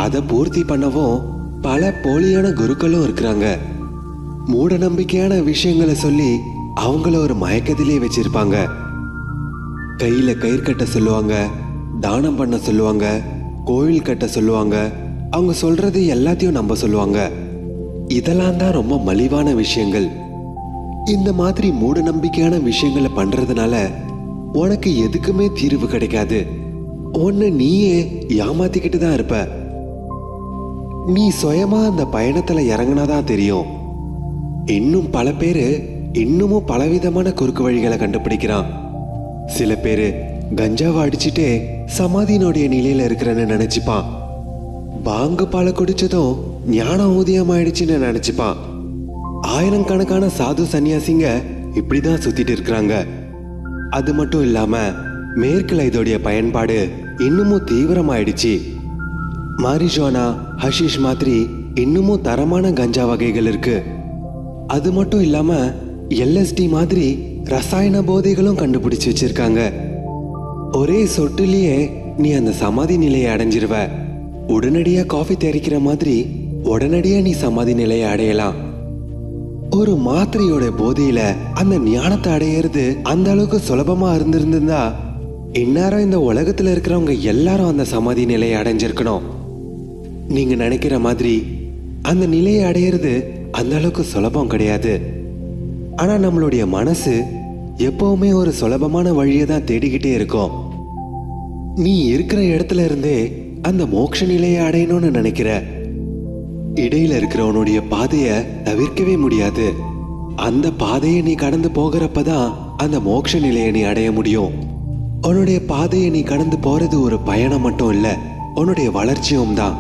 அதை பூர்த்தி பண்ணவும் பல போலியான குருக்களும் இருக்கிறாங்க. மூட நம்பிக்கையான விஷயங்களை சொல்லி அவங்கள ஒரு மயக்கத்திலே வச்சிருப்பாங்க. கையில கயிறு கட்ட சொல்லுவாங்க, தானம் பண்ண சொல்லுவாங்க, கோவில் கட்ட சொல்லுவாங்க. அவங்க சொல்றது எல்லாத்தையும் நம்ப சொல்லுவாங்க. இதெல்லாம் தான் ரொம்ப மலிவான விஷயங்கள். இந்த மாதிரி மூட நம்பிக்கையான விஷயங்களை பண்றதுனால உனக்கு எதுக்குமே தீர்வு கிடைக்காது. உன்னை நீயே ஏமாத்திக்கிட்டு தான் இருப்ப. நீ சுயமா அந்த பயணத்துல இறங்கினாதான் தெரியும். இன்னும் பல பேரு இன்னமும் பலவிதமான குறுக்கு வழிகளை கண்டுபிடிக்கிறான். சில பேரு கஞ்சாவை அடிச்சுட்டே சமாதியினுடைய நிலையில இருக்கிறன்னு நினைச்சுப்பான். பாங்கு பால குடிச்சதும் ஞானம் ஊதியம் ஆயிடுச்சுன்னு நினைச்சுப்பான். ஆயிரக்கணக்கான சாது சன்னியாசிங்க இப்படிதான் சுத்திட்டு இருக்கிறாங்க. அது மட்டும் இல்லாம மேற்குல இதோடைய பயன்பாடு இன்னமும் தீவிரமாயிடுச்சு. மாரிஜுவானா, ஹஷிஷ் மாதிரி இன்னமும் தரமான கஞ்சா வகைகள் இருக்கு. அது மட்டும் இல்லாம LSD மாதிரி ரசாயன போதைகளும் கண்டுபிடிச்சு வச்சிருக்காங்க. ஒரே சொட்டுலயே நீ அந்த சமாதி நிலையை அடைஞ்சிருவ. உடனடியா காஃபி தயாரிக்கிற மாதிரி உடனடியா நீ சமாதி நிலையை அடையலாம். ஒரு மாத்திரையோட போதையில அந்த ஞானத்தை அடையிறது அந்த அளவுக்கு சுலபமா இருந்திருந்தா இந்நேரம் இந்த உலகத்துல இருக்கிறவங்க எல்லாரும் அந்த சமாதி நிலையை அடைஞ்சிருக்கணும். நீங்க நினைக்கிற மாதிரி அந்த நிலையை அடையிறது அந்த அளவுக்கு சுலபம் கிடையாது. ஆனா நம்மளுடைய மனசு எப்பவுமே ஒரு சுலபமான வழியை தான் தேடிக்கிட்டே இருக்கும். நீ இருக்கிற இடத்துல இருந்தே அந்த மோட்ச நிலையை அடையணும்னு நினைக்கிற. இடையில இருக்கிறவனுடைய பாதையை தவிர்க்கவே முடியாது. அந்த பாதையை நீ கடந்து போகிறப்பதான் அந்த மோட்ச நிலையை நீ அடைய முடியும். உன்னுடைய பாதையை நீ கடந்து போறது ஒரு பயணம் மட்டும் இல்ல, உன்னுடைய வளர்ச்சியும் தான்.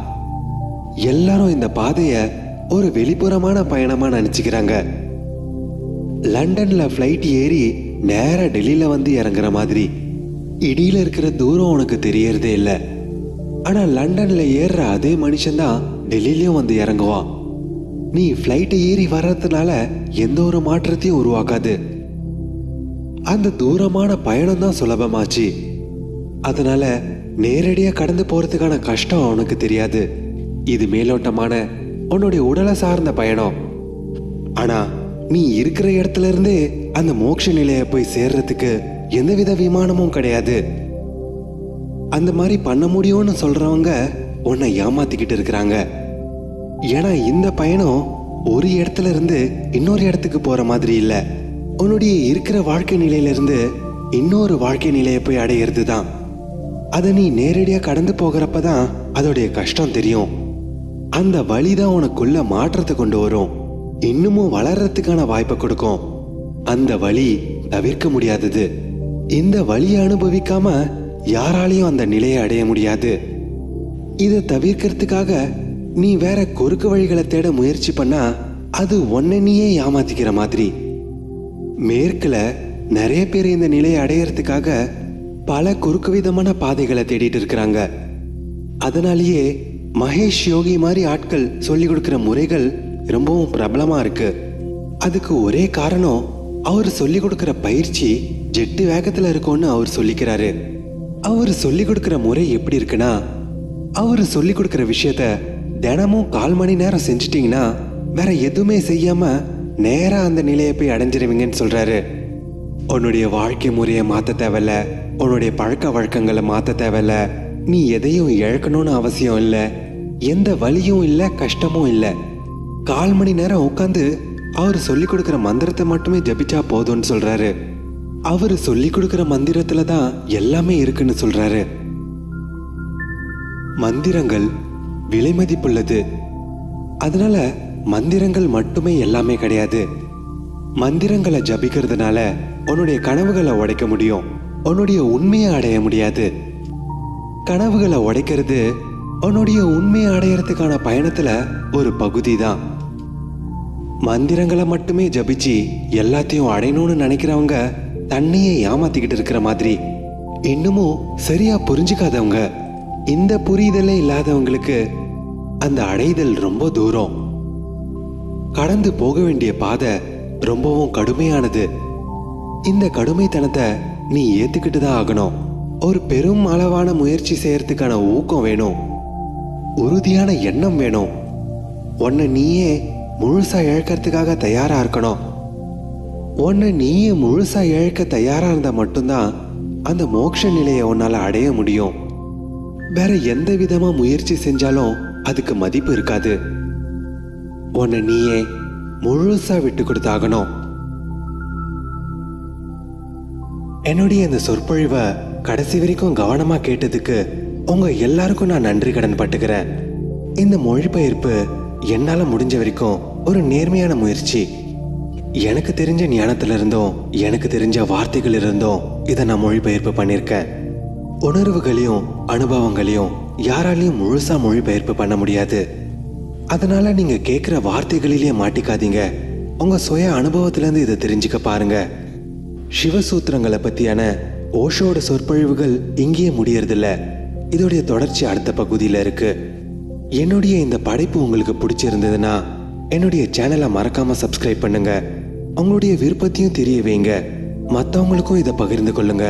எல்லாரும் இந்த பாதைய ஒரு வெளிப்புறமான பயணமா நினைச்சுக்கிறாங்க. லண்டன்ல ஃப்ளைட் ஏறி நேரா டெல்லியில வந்து இறங்குற மாதிரி இடியில இருக்கிற தூரம் உனக்கு தெரியறதே இல்லை. ஆனா லண்டன்ல ஏறுற அதே மனுஷன்தான் டெல்லியிலயும் வந்து இறங்குவான். நீ ஃப்ளைட்டை ஏறி வர்றதுனால எந்த ஒரு மாற்றத்தையும் உருவாக்காது. அந்த தூரமான பயணம் தான் சுலபமாச்சு. அதனால நேரடியா கடந்து போறதுக்கான கஷ்டம் அவனுக்கு தெரியாது. இது மேலோட்டமான உன்னுடைய உடலை சார்ந்த பயணம். ஆனா நீ இருக்கிற இடத்துல இருந்தே அந்த மோட்ச நிலையை போய் சேர்றதுக்கு எந்தவித விமானமும் கிடையாது. அந்த மாதிரி பண்ண முடியும்னு சொல்றவங்க உன்னை ஏமாத்திக்கிட்டு இருக்கிறாங்க. ஏன்னா இந்த பயணம் ஒரு இடத்துல இருந்து இன்னொரு இடத்துக்கு போற மாதிரி இல்ல. உன்னுடைய இருக்கிற வாழ்க்கை நிலையில இருந்து இன்னொரு வாழ்க்கை நிலையை போய் அடையிறது தான். அதை நீ நேரடியா கடந்து போகிறப்பதான் அதோடைய கஷ்டம் தெரியும். அந்த வழிதான் உனக்குள்ள மாற்றத்தை கொண்டு வரும், இன்னமும் வளர்றதுக்கான வாய்ப்பை கொடுக்கும். அந்த வழி தவிர்க்க முடியாதது. இந்த வழியை அனுபவிக்காம யாராலையும் அந்த நிலையை அடைய முடியாது. இதை தவிர்க்கிறதுக்காக நீ வேற குறுக்கு வழிகளை தேட முயற்சி பண்ணா அது உன்னை நீயே ஏமாத்திக்கிற மாதிரி. மேற்குல நிறைய பேர் இந்த நிலையை அடையறதுக்காக பல குறுக்கு விதமான பாதைகளை தேடிட்டு இருக்கிறாங்க. அதனாலேயே மகேஷ் யோகி மாதிரி ஆட்கள் சொல்லி கொடுக்கிற முறைகள் ரொம்பவும் பிரபலமா இருக்கு. அதுக்கு ஒரே காரணம் அவர் சொல்லி கொடுக்கிற பயிற்சி ஜெட்டு வேகத்துல இருக்கும்னு அவர் சொல்லிக்கிறாரு. அவர் சொல்லி கொடுக்கிற முறை எப்படி இருக்குன்னா, அவர் சொல்லி கொடுக்கிற விஷயத்த தினமும் 1/4 மணி நேரம் செஞ்சிட்டீங்கன்னா வேற எதுவுமே செய்யாம நேரா அந்த நிலையை போய் அடைஞ்சிருவீங்கன்னு சொல்றாரு. உன்னுடைய வாழ்க்கை முறையை மாத்த தேவையில்ல, உன்னுடைய பழக்க வழக்கங்களை மாத்த தேவையில்ல, நீ எதையும் இழக்கணும்னு அவசியம் இல்லை, எந்த வலியும் இல்லை, கஷ்டமும் இல்லை. 1/4 மணி நேரம் உட்காந்து அவர் சொல்லி கொடுக்கிற மந்திரத்தை மட்டுமே ஜபிச்சா போதும்னு சொல்றாரு. அவரு சொல்லி கொடுக்கிற மந்திரத்துல தான் எல்லாமே இருக்குன்னு சொல்றாரு. மந்திரங்கள் விலை மதிப்புள்ளது. அதனால மந்திரங்கள் மட்டுமே எல்லாமே கிடையாது. மந்திரங்களை ஜபிக்கிறதுனால உன்னுடைய கனவுகளை உடைக்க முடியும், உன்னுடைய உண்மையை அடைய முடியாது. கனவுகளை உடைக்கிறது உன்னுடைய உண்மையை அடையறதுக்கான பயணத்துல ஒரு பகுதி தான். மந்திரங்களை மட்டுமே ஜபிச்சு எல்லாத்தையும் அடையணும்னு நினைக்கிறவங்க தன்னையே ஏமாத்திக்கிட்டு இருக்கிற மாதிரி. இன்னமும் சரியா புரிஞ்சுக்காதவங்க, இந்த புரிதலே இல்லாதவங்களுக்கு அந்த அடைதல் ரொம்ப தூரம். கடந்து போக வேண்டிய பாதை ரொம்பவும் கடுமையானது. இந்த கடுமைத்தனத்தை நீ ஏத்துக்கிட்டு தான் ஆகணும். ஒரு பெரும் அளவான முயற்சி செய்யறதுக்கான ஊக்கம் வேணும், உறுதியான எண்ணம் வேணும். உன்னை நீயே முழுசா இழக்கிறதுக்காக தயாரா இருக்கணும். உன்னை நீயே முழுசா இழக்க தயாரா இருந்தா மட்டும்தான் அந்த மோட்ச நிலையை உன்னால அடைய முடியும். வேற எந்த விதமா முயற்சி செஞ்சாலும் அதுக்கு மதிப்பு இருக்காது. உன்னை நீயே முழுசா விட்டு கொடுத்தாகணும். என்னுடைய இந்த சொற்பொழிவை கடைசி வரைக்கும் கவனமா கேட்டதுக்கு உங்க எல்லாருக்கும் நான் நன்றி கடன் பட்டுக்கிறேன். இந்த மொழிபெயர்ப்பு என்னால முடிஞ்ச வரைக்கும் ஒரு நேர்மையான முயற்சி. எனக்கு தெரிஞ்ச ஞானத்துல இருந்தும் எனக்கு தெரிஞ்ச வார்த்தைகள் இருந்தும் இதை நான் மொழிபெயர்ப்பு பண்ணியிருக்கேன். உணர்வுகளையும் அனுபவங்களையும் யாராலையும் முழுசா மொழிபெயர்ப்பு பண்ண முடியாது. அதனால நீங்க கேட்குற வார்த்தைகளிலேயே மாட்டிக்காதீங்க. உங்க சுய அனுபவத்திலேருந்து இதை தெரிஞ்சுக்க பாருங்க. சிவசூத்திரங்களை பத்தியான ஓஷோட சொற்பொழிவுகள் இங்கேயே முடியறதில்ல. இதோடைய தொடர்ச்சி அடுத்த பகுதியில் இருக்கு. என்னுடைய இந்த படைப்பு உங்களுக்கு பிடிச்சிருந்ததுன்னா என்னுடைய சேனலை மறக்காம சப்ஸ்கிரைப் பண்ணுங்க. உங்களுடைய விருப்பத்தையும் தெரிய வைங்க. மற்றவங்களுக்கும் இதை பகிர்ந்து கொள்ளுங்க.